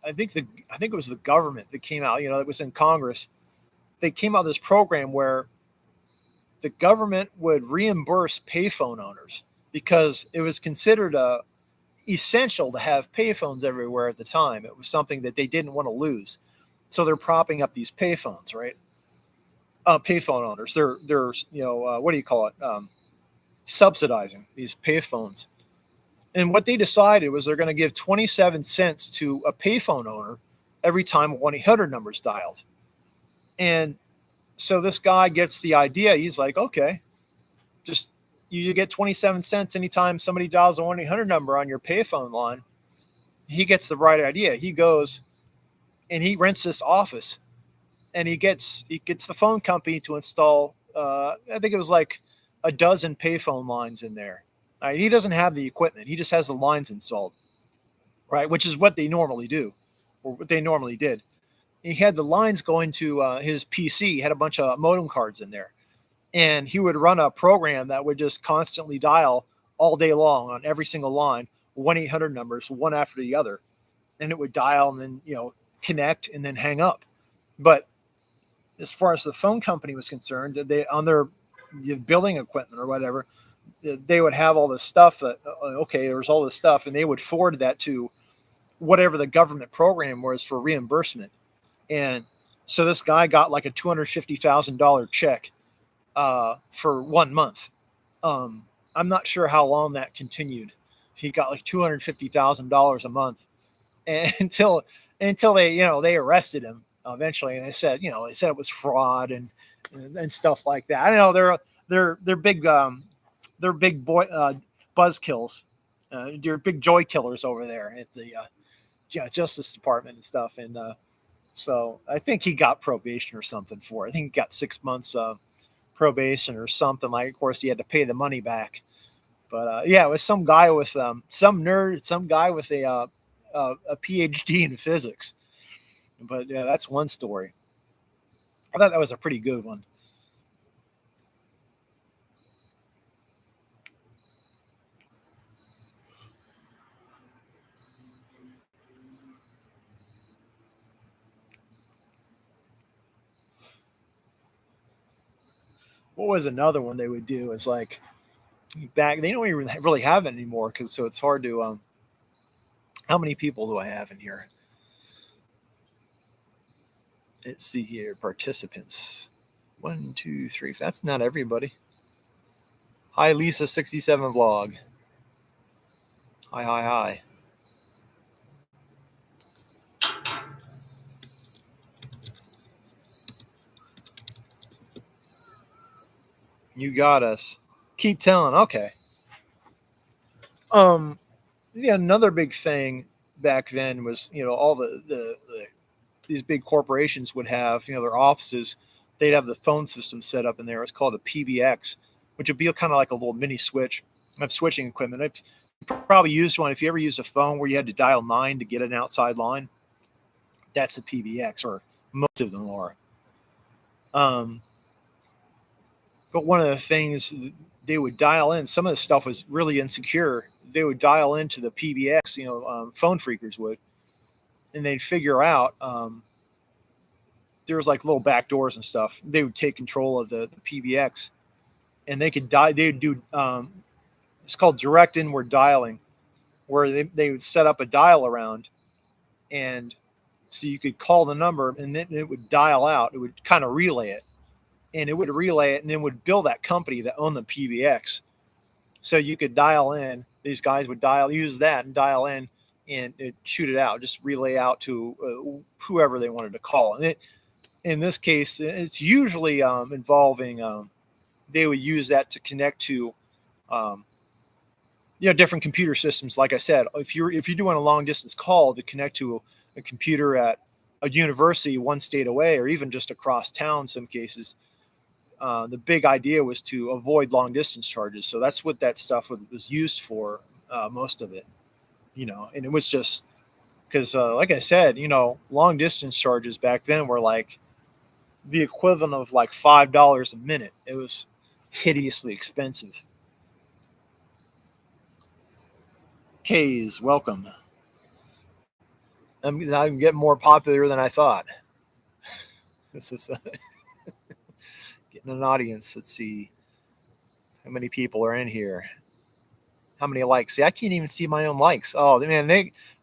I think it was the government that came out. It was in Congress. They came out with this program where the government would reimburse payphone owners because it was considered essential to have payphones everywhere at the time. It was something that they didn't want to lose. So they're propping up these payphones, right? Payphone owners. They're what do you call it? Subsidizing these payphones. And what they decided was they're going to give 27 cents to a payphone owner every time a 1-800 number is dialed. And so this guy gets the idea. He's like, okay, just you get 27 cents anytime somebody dials a 1-800 number on your payphone line. He gets the right idea. He goes and he rents this office, and he gets the phone company to install. I think it was like a dozen payphone lines in there. Right? He doesn't have the equipment. He just has the lines installed, right? Which is what they normally do, or what they normally did. He had the lines going to his PC. He had a bunch of modem cards in there, and he would run a program that would just constantly dial all day long on every single line, 1-800 numbers, one after the other, and it would dial and then connect and then hang up. But as far as the phone company was concerned, they on their building equipment or whatever, they would have all this stuff that okay, there was all this stuff, and they would forward that to whatever the government program was for reimbursement. And so this guy got like a $250,000 check for 1 month. I'm not sure how long that continued. He got like $250,000 a month, and until they they arrested him eventually, and they said it was fraud and stuff like that. I know they're big they're big boy buzzkills. They're big joy killers over there at the Justice Department and stuff. And so I think he got probation or something for it. I think he got 6 months probation or something. Like, of course, he had to pay the money back. But yeah, it was some guy with some nerd, some guy with a PhD in physics. But yeah, that's one story. I thought that was a pretty good one. What was another one they would do is like back, they don't even really have it anymore, because so it's hard to how many people do I have in here? Let's see here, participants. 1, 2, 3. That's not everybody. Hi, Lisa67 vlog. Hi, hi, hi. You got us. Keep telling. Okay. Yeah, another big thing back then was, all the these big corporations would have, their offices. They'd have the phone system set up in there. It's called a PBX, which would be kind of like a little mini switch of switching equipment. I've probably used one. If you ever used a phone where you had to dial 9 to get an outside line, that's a PBX, or most of them are. But one of the things they would dial in, some of the stuff was really insecure. They would dial into the PBX, phone freakers would, and they'd figure out there was like little back doors and stuff. They would take control of the PBX, and they could they would do it's called direct inward dialing, where they would set up a dial around, and so you could call the number, and then it would dial out. It would kind of relay it, and it would relay it, and then would bill that company that owned the PBX. So you could dial in. These guys would use that and dial in, and it shoot it out, just relay out to whoever they wanted to call. And in this case, it's usually involving. They would use that to connect to, different computer systems. Like I said, if you're doing a long distance call to connect to a computer at a university one state away, or even just across town, in some cases, the big idea was to avoid long distance charges. So that's what that stuff was used for, most of it. And it was just because, like I said, long distance charges back then were like the equivalent of like $5 a minute. It was hideously expensive. K's, welcome. I'm getting more popular than I thought. This is getting an audience. Let's see how many people are in here. How many likes? See, I can't even see my own likes. Oh man,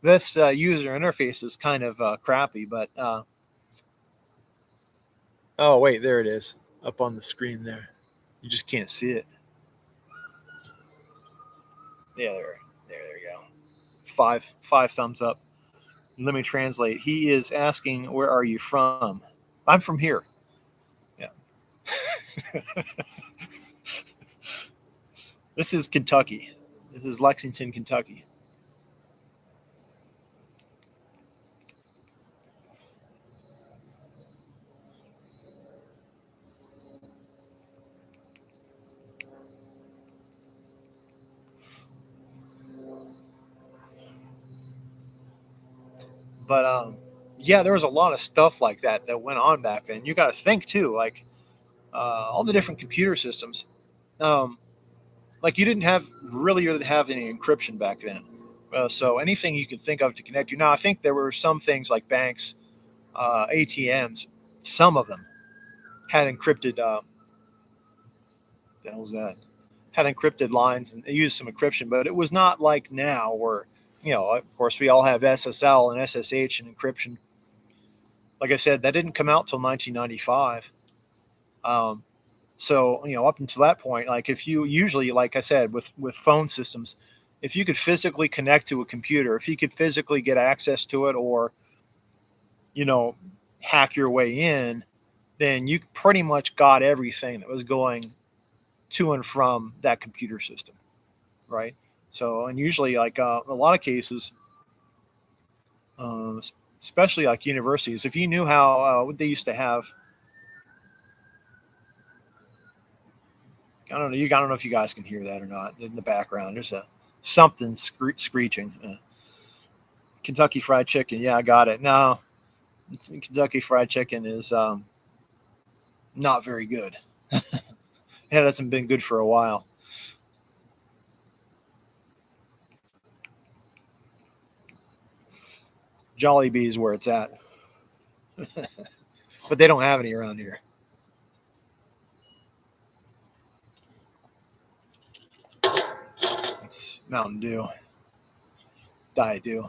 this user interface is kind of crappy. But oh wait, there it is, up on the screen there. You just can't see it. Yeah, there you go. Five thumbs up. Let me translate. He is asking, where are you from? I'm from here. Yeah. This is Kentucky. This is Lexington, Kentucky. But yeah, there was a lot of stuff like that went on back then. You got to think too, like all the different computer systems. Um, like you didn't really have any encryption back then. So anything you could think of to connect you. Now I think there were some things like banks, ATMs. Some of them had encrypted. The hell's that? had encrypted lines and they used some encryption, but it was not like now where, of course, we all have SSL and SSH and encryption. Like I said, that didn't come out till 1995. So, up until that point, like if you usually, like I said, with phone systems, if you could physically connect to a computer, if you could physically get access to it or, hack your way in, then you pretty much got everything that was going to and from that computer system, right? So, and usually, like a lot of cases, um, especially like universities, if you knew how they used to have, I don't know, I don't know if you guys can hear that or not in the background. There's something screeching. Kentucky Fried Chicken, yeah, I got it. No, Kentucky Fried Chicken is not very good. It hasn't been good for a while. Jollibee is where it's at, but they don't have any around here. It's Mountain Dew, Diet Dew.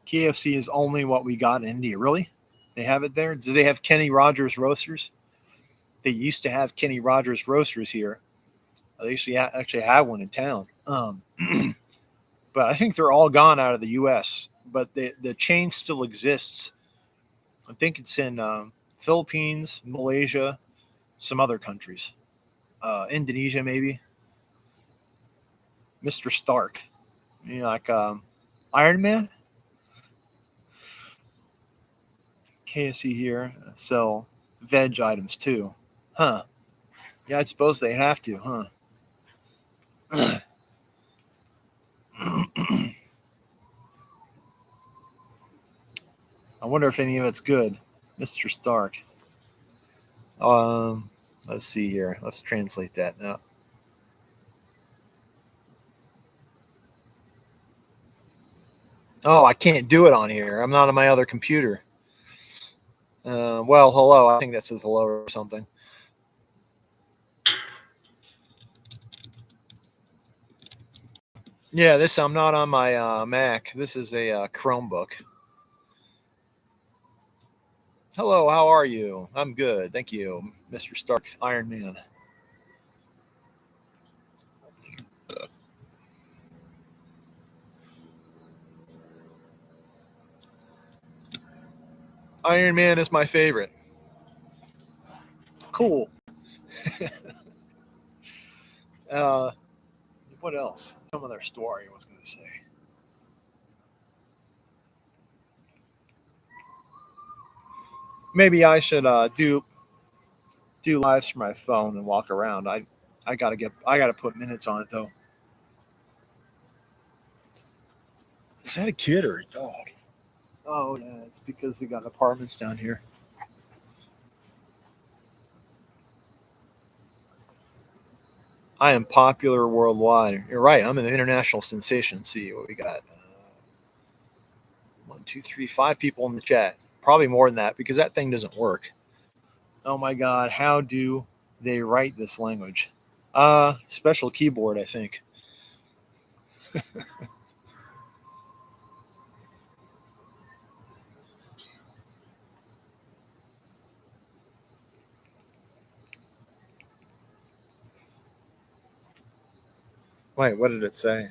KFC is only what we got in India. Really? They have it there? Do they have Kenny Rogers Roasters? They used to have Kenny Rogers Roasters here. They actually have one in town. But I think they're all gone out of the U.S. But the chain still exists. I think it's in Philippines, Malaysia, some other countries, Indonesia maybe. Mr. Stark, like Iron Man. KFC here sell veg items too, huh? Yeah, I suppose they have to, huh? I wonder if any of it's good, Mr. Stark. Um, let's see here. Let's translate that now. Oh, I can't do it on here. I'm not on my other computer. Well, hello. I think that says hello or something. Yeah, I'm not on my Mac. This is a Chromebook. Hello, how are you? I'm good, thank you, Mr. Stark, Iron Man. Iron Man is my favorite. Cool. uh, what else? Some other story I was going to say. Maybe I should do lives from my phone and walk around. I gotta put minutes on it though. Is that a kid or a dog? Oh yeah, it's because they got apartments down here. I am popular worldwide. You're right. I'm an international sensation. Let's see what we got. 1, 2, 3, 5 people in the chat. Probably more than that because that thing doesn't work. Oh my God, how do they write this language? Special keyboard, I think. Wait, what did it say?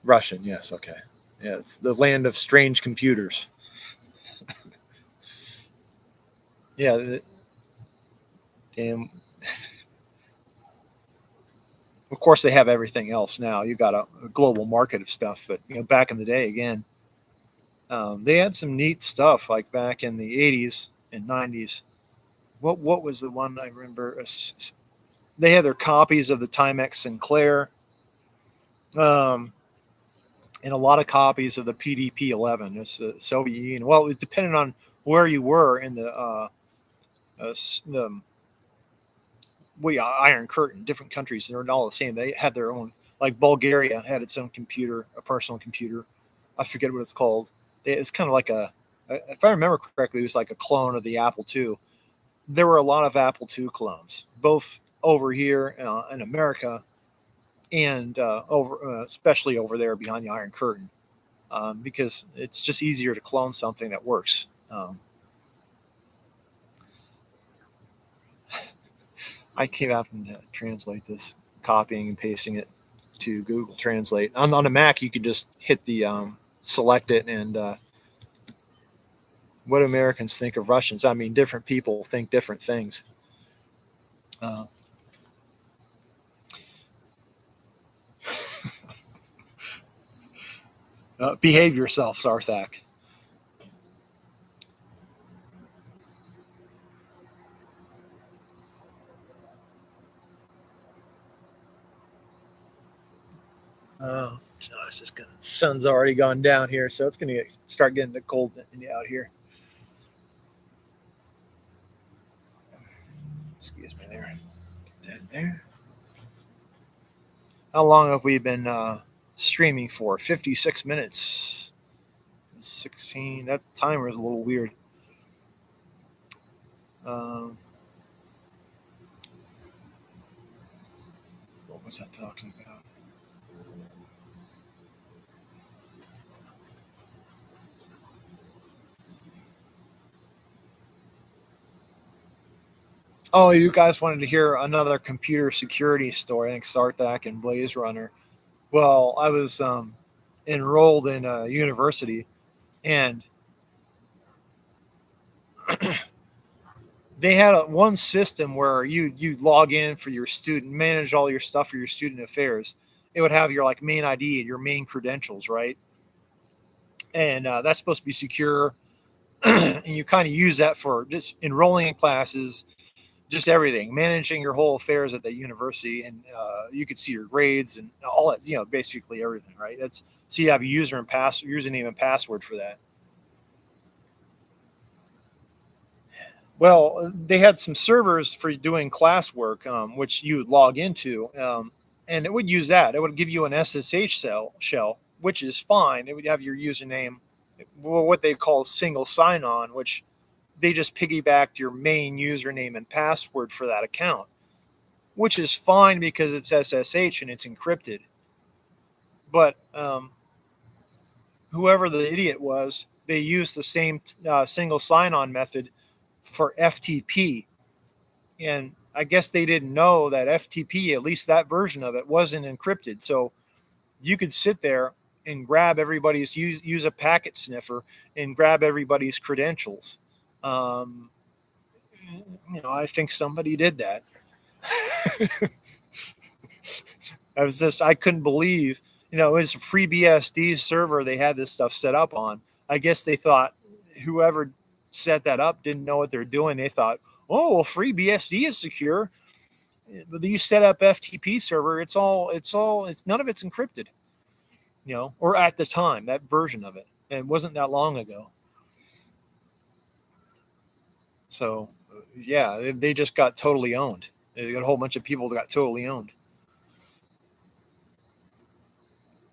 Russian, yes, okay. Yeah, it's the land of strange computers. Yeah, and of course they have everything else now. You got a global market of stuff, but back in the day, again, they had some neat stuff like back in the '80s and '90s. What was the one I remember? They had their copies of the Timex Sinclair, um, and a lot of copies of the PDP-11. It's the Soviet Union. Well, it depended on where you were in the Iron Curtain. Different countries, they're not all the same. They had their own. Like Bulgaria had its own computer, a personal computer. I forget what it's called. It's kind of like if I remember correctly, it was like a clone of the Apple II. There were a lot of Apple II clones, both over here in America and especially over there behind the Iron Curtain, because it's just easier to clone something that works. I came out and translate this, copying and pasting it to Google Translate. On a Mac, you could just hit the select it and what Americans think of Russians. I mean, different people think different things. Uh, Behave yourself, Sarthak. Oh, it's just gonna. Sun's already gone down here, so it's gonna start getting cold out here. Excuse me there. Get that there. How long have we been streaming for? 56 minutes. 16. That timer is a little weird. Um, what was I talking about? Oh, you guys wanted to hear another computer security story. I think Sarthak and Blaze Runner. Well, I was enrolled in a university, and they had one system where you log in for your student, manage all your stuff for your student affairs. It would have your like main ID and your main credentials, right? And that's supposed to be secure. And you kind of use that for just enrolling in classes, just everything, managing your whole affairs at the university, and you could see your grades and all that. Basically everything, right? That's so you have a username and password for that. Well, they had some servers for doing classwork, which you would log into, and it would use that. It would give you an SSH shell, which is fine. It would have your username, well, what they call single sign-on, which they just piggybacked your main username and password for that account, which is fine because it's SSH and it's encrypted. But whoever the idiot was, they used the same single sign-on method for FTP, and I guess they didn't know that FTP, at least that version of it, wasn't encrypted. So you could sit there and grab everybody's use a packet sniffer and grab everybody's credentials. Um, I think somebody did that. I couldn't believe, it was a FreeBSD server they had this stuff set up on. I guess they thought whoever set that up didn't know what they're doing. They thought, oh, well, FreeBSD is secure. But you set up FTP server, it's none of it's encrypted, or at the time, that version of it. And it wasn't that long ago. So, yeah, they just got totally owned. They got a whole bunch of people that got totally owned.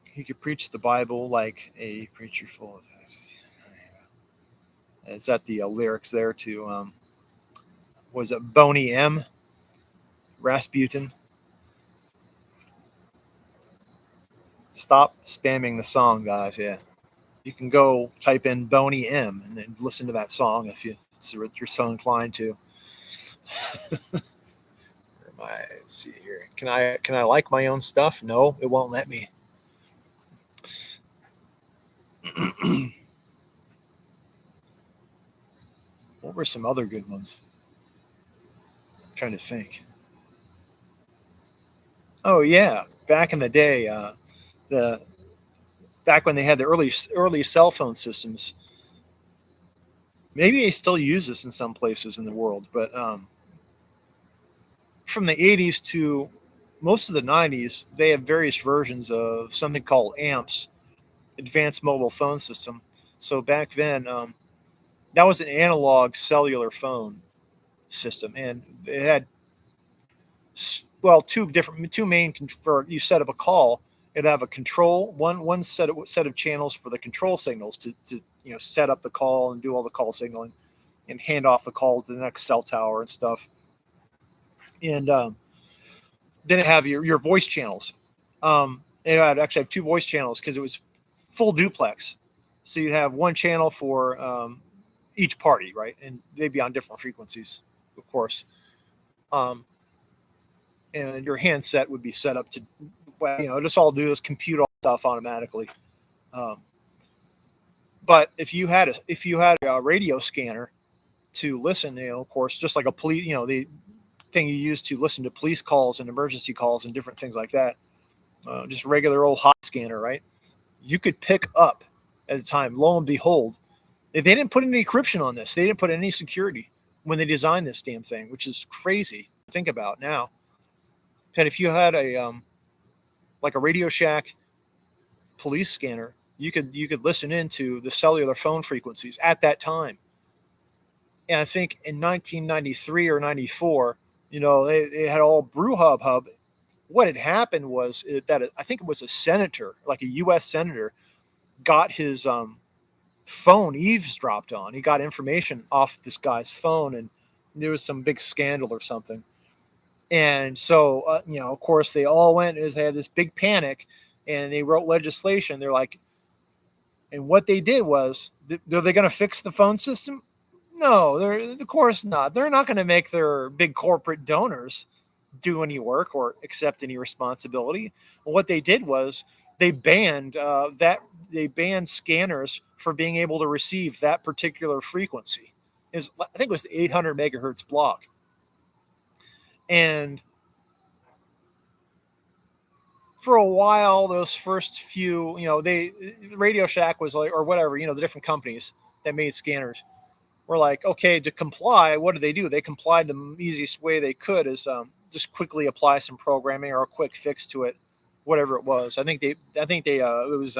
He could preach the Bible like a preacher full of this. It's at the lyrics there to, was it Boney M? Rasputin? Stop spamming the song, guys. Yeah. You can go type in Boney M and then listen to that song if you're so inclined to. Let's see here. Can I like my own stuff? No, it won't let me. What were some other good ones? I'm trying to think. Oh yeah, back in the day, the back when they had the early cell phone systems. Maybe they still use this in some places in the world, but from the 80s to most of the 90s, they have various versions of something called AMPS, Advanced Mobile Phone System. So back then, that was an analog cellular phone system, and it had two main for you set up a call. It'd have a control one set of channels for the control signals to set up the call and do all the call signaling and hand off the call to the next cell tower and stuff. And then it have your voice channels. I'd actually have two voice channels because it was full duplex. So you'd have one channel for each party, right? And they'd be on different frequencies, of course. And your handset would be set up to, just all do is compute all stuff automatically. But if you had a radio scanner to listen, of course, just like a police, the thing you use to listen to police calls and emergency calls and different things like that, just regular old hot scanner, right? You could pick up at the time. Lo and behold, they didn't put any encryption on this. They didn't put any security when they designed this damn thing, which is crazy to think about now. And if you had a like a Radio Shack police scanner, you could listen into the cellular phone frequencies at that time. And I think in 1993 or 94, they had all brew hub. What had happened was that I think it was a senator, like a U.S. senator, got his phone eavesdropped on. He got information off this guy's phone, and there was some big scandal or something. And so, of course, they all went as they had this big panic, and they wrote legislation. They're like, and what they did was, are they going to fix the phone system? No, they're of course not. They're not going to make their big corporate donors do any work or accept any responsibility. What they did was they banned scanners for being able to receive that particular frequency. I think it was the 800 megahertz block. And for a while, those first few, Radio Shack was like, or whatever, the different companies that made scanners were like, okay, to comply, what do? They complied the easiest way they could is just quickly apply some programming or a quick fix to it, whatever it was. I think it was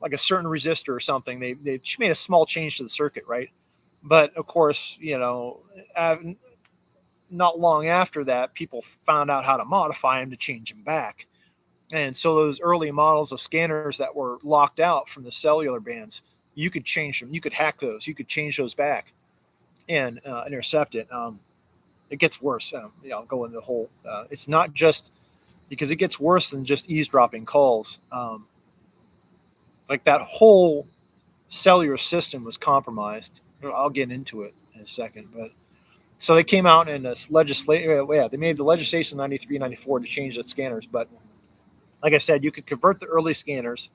like a certain resistor or something. They made a small change to the circuit, right? But of course, not long after that, people found out how to modify them to change them back. And so those early models of scanners that were locked out from the cellular bands, you could change them. You could hack those. You could change those back and intercept it. It gets worse. Go into the whole. It's not just because it gets worse than just eavesdropping calls. Like that whole cellular system was compromised. I'll get into it in a second, but. So they came out and they made the legislation in 93, 94 to change the scanners. But like I said, you could convert the early scanners.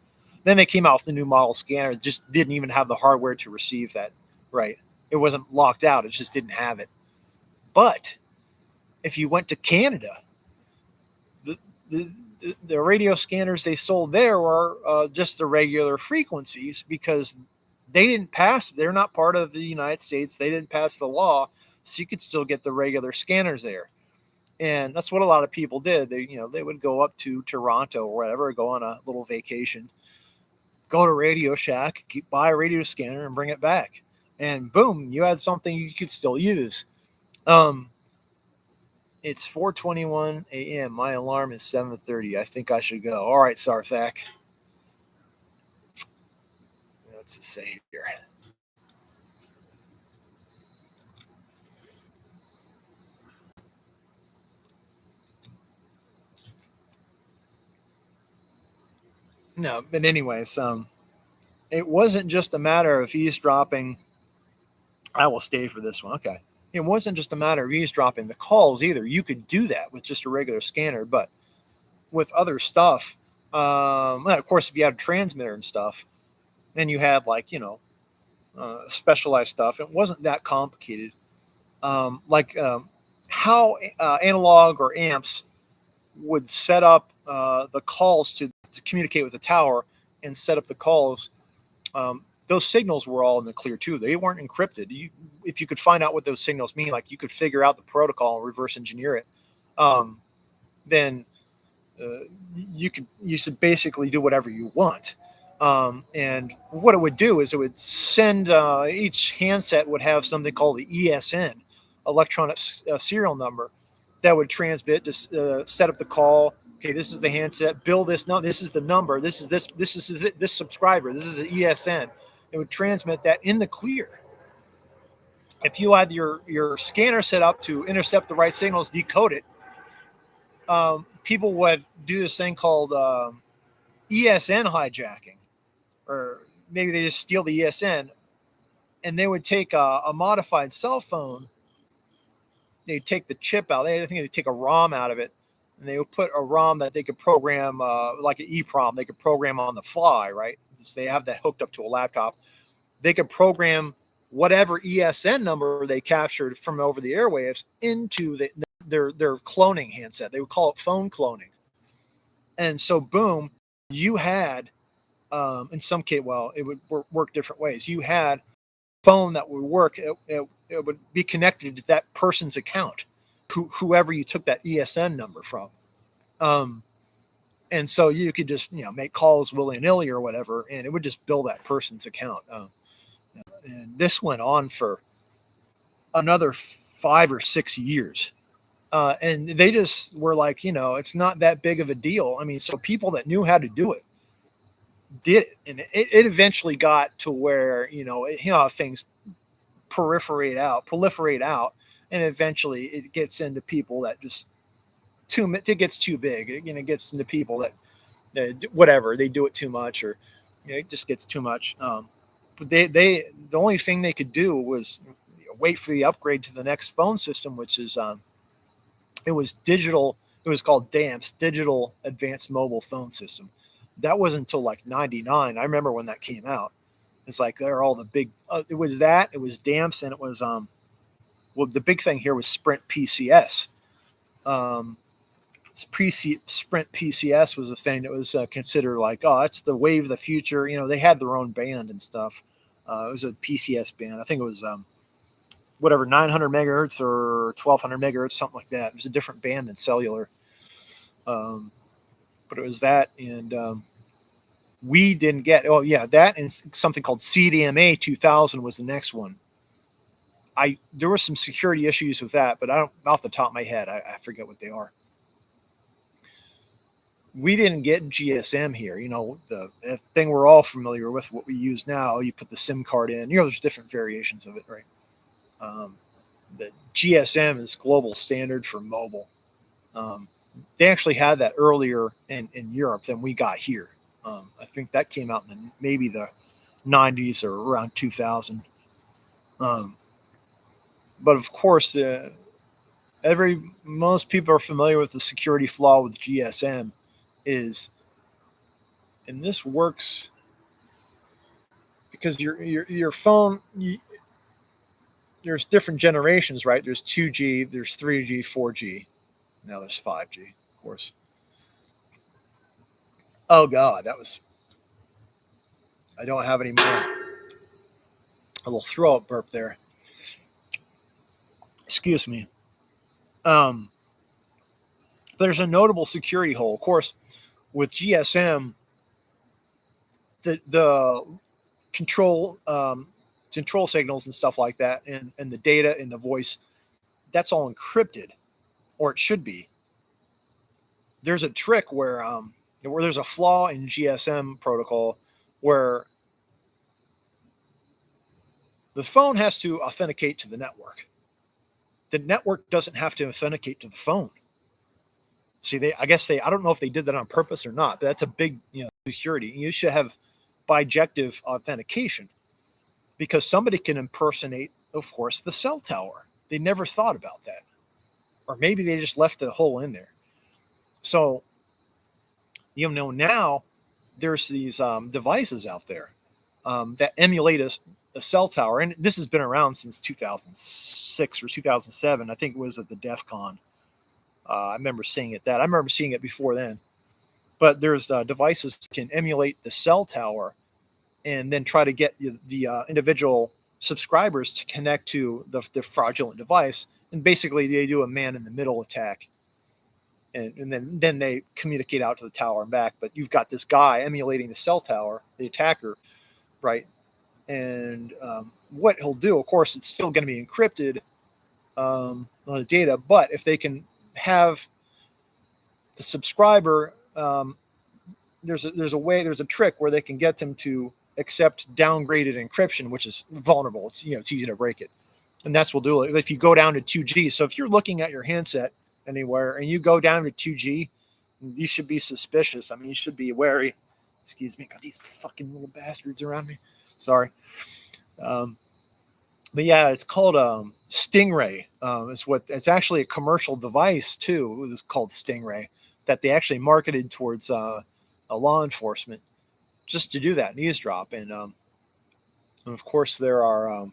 Then they came out with the new model scanner. It just didn't even have the hardware to receive that, right? It wasn't locked out. It just didn't have it. But if you went to Canada, the radio scanners they sold there were just the regular frequencies because they didn't pass. They're not part of the United States. They didn't pass the law. So you could still get the regular scanners there. And that's what a lot of people did. They would go up to Toronto or whatever, go on a little vacation, go to Radio Shack, buy a radio scanner and bring it back. And boom, you had something you could still use. It's 4:21 a.m. My alarm is 7:30. I think I should go. All right, Sarthak. What's it say here? No, but anyways, it wasn't just a matter of eavesdropping. I will stay for this one. Okay. It wasn't just a matter of eavesdropping the calls either. You could do that with just a regular scanner, but with other stuff, of course, if you had a transmitter and stuff, then you have specialized stuff. It wasn't that complicated. How analog or amps would set up the calls to communicate with the tower and set up the calls. Those signals were all in the clear too. They weren't encrypted. If you could find out what those signals mean, like you could figure out the protocol and reverse engineer it, then you should basically do whatever you want. And what it would do is it would send each handset would have something called the ESN, electronic serial number, that would transmit to set up the call Okay, this is the handset. Bill this. No, this is the number. This is this. This is it. This subscriber. This is an ESN. It would transmit that in the clear. If you had your scanner set up to intercept the right signals, decode it, people would do this thing called ESN hijacking, or maybe they just steal the ESN, and they would take a modified cell phone. They'd take the chip out. I think they'd take a ROM out of it, and they would put a ROM that they could program like an EEPROM. They could program on the fly, right? So they have that hooked up to a laptop. They could program whatever ESN number they captured from over the airwaves into their cloning handset. They would call it phone cloning. And so, boom, you had, in some case, well, it would work different ways. You had a phone that would work. It would be connected to that person's account, whoever you took that ESN number from. And so you could just, make calls willy-nilly or whatever, and it would just bill that person's account. And this went on for another 5 or 6 years. And they just were like, it's not that big of a deal. I mean, so people that knew how to do it did it. And it eventually got to where, things proliferate out. And eventually it gets into people that just it gets too big. It gets into people that whatever, they do it too much, or it just gets too much. But the only thing they could do was wait for the upgrade to the next phone system, which is it was digital. It was called DAMPS, Digital Advanced Mobile Phone System. That wasn't until like 99. I remember when that came out. It's like they're all the big. It was DAMPS, and it was the big thing here was Sprint PCS. Sprint PCS was a thing that was considered like, oh, that's the wave of the future. They had their own band and stuff. It was a PCS band. I think it was whatever, 900 megahertz or 1200 megahertz, something like that. It was a different band than cellular. But it was that, and we didn't get, that and something called CDMA 2000 was the next one. There were some security issues with that, but I don't, off the top of my head, I forget what they are. We didn't get GSM here. The thing we're all familiar with, what we use now, you put the SIM card in, there's different variations of it, right? The GSM is global standard for mobile. They actually had that earlier in Europe than we got here. I think that came out in maybe the 90s or around 2000. But of course, most people are familiar with the security flaw with GSM is, and this works because your phone, there's different generations, right? There's 2G, there's 3G, 4G. Now there's 5G, of course. Oh God, I don't have any more. A little throw up burp there. Excuse me. There's a notable security hole. Of course, with GSM, the control signals and stuff like that, and the data and the voice, that's all encrypted, or it should be. There's a trick where there's a flaw in GSM protocol where the phone has to authenticate to the network. The network doesn't have to authenticate to the phone. See, I don't know if they did that on purpose or not, but that's a big, security. You should have bijective authentication, because somebody can impersonate, of course, the cell tower. They never thought about that. Or maybe they just left the hole in there. So, now there's these devices out there that emulate a cell tower. And this has been around since 2006 or 2007. I think it was at the DEF CON. I remember seeing it I remember seeing it before then. But there's devices that can emulate the cell tower and then try to get the individual subscribers to connect to the fraudulent device. And basically they do a man-in-the-middle attack. And then they communicate out to the tower and back. But you've got this guy emulating the cell tower, the attacker, right? And what he'll do, of course, it's still going to be encrypted on the data. But if they can have the subscriber, there's a trick where they can get them to accept downgraded encryption, which is vulnerable. It's easy to break it, and that's what will do it if you go down to 2G. So if you're looking at your handset anywhere and you go down to 2G, you should be suspicious. I mean, you should be wary. Excuse me, got these fucking little bastards around me. Sorry. But yeah, it's called Stingray. It's actually a commercial device too. It's called Stingray that they actually marketed towards a law enforcement just to do that and eavesdrop. And of course there are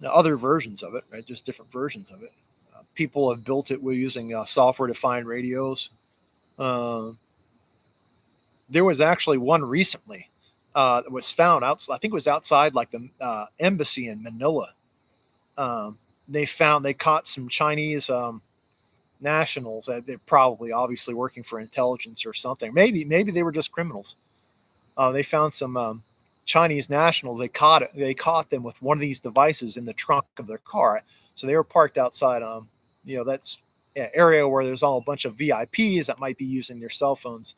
other versions of it, right? Just different versions of it. People have built it with using software-defined radios. There was actually one recently that was found outside. I think it was outside like the embassy in Manila. They caught some Chinese nationals. They're probably obviously working for intelligence or something. Maybe they were just criminals. They found some Chinese nationals. They caught them with one of these devices in the trunk of their car. So they were parked outside. That's an area where there's all a bunch of VIPs that might be using their cell phones,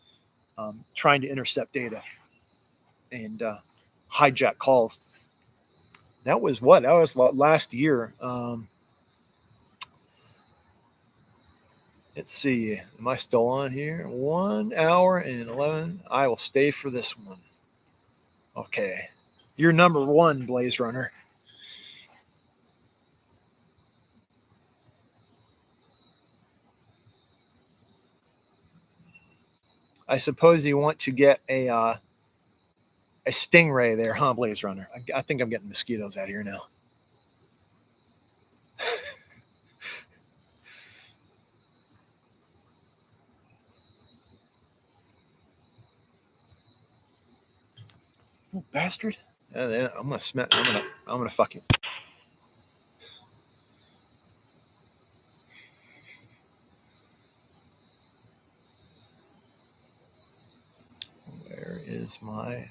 trying to intercept data and hijack calls. That was last year. Let's see. Am I still on here? 1 hour and 11. I will stay for this one. Okay. You're number one, Blaze Runner. I suppose you want to get a Stingray there, huh, Blaze Runner? I think I'm getting mosquitoes out here now. Oh, bastard! I'm gonna fuck you. Where is my?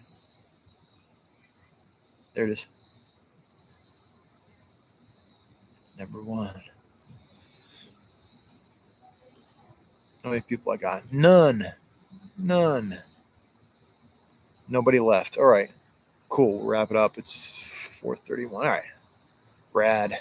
There it is. Number one. How many people I got? None. Nobody left. All right. Cool. We'll wrap it up. It's 4:31. All right. Brad.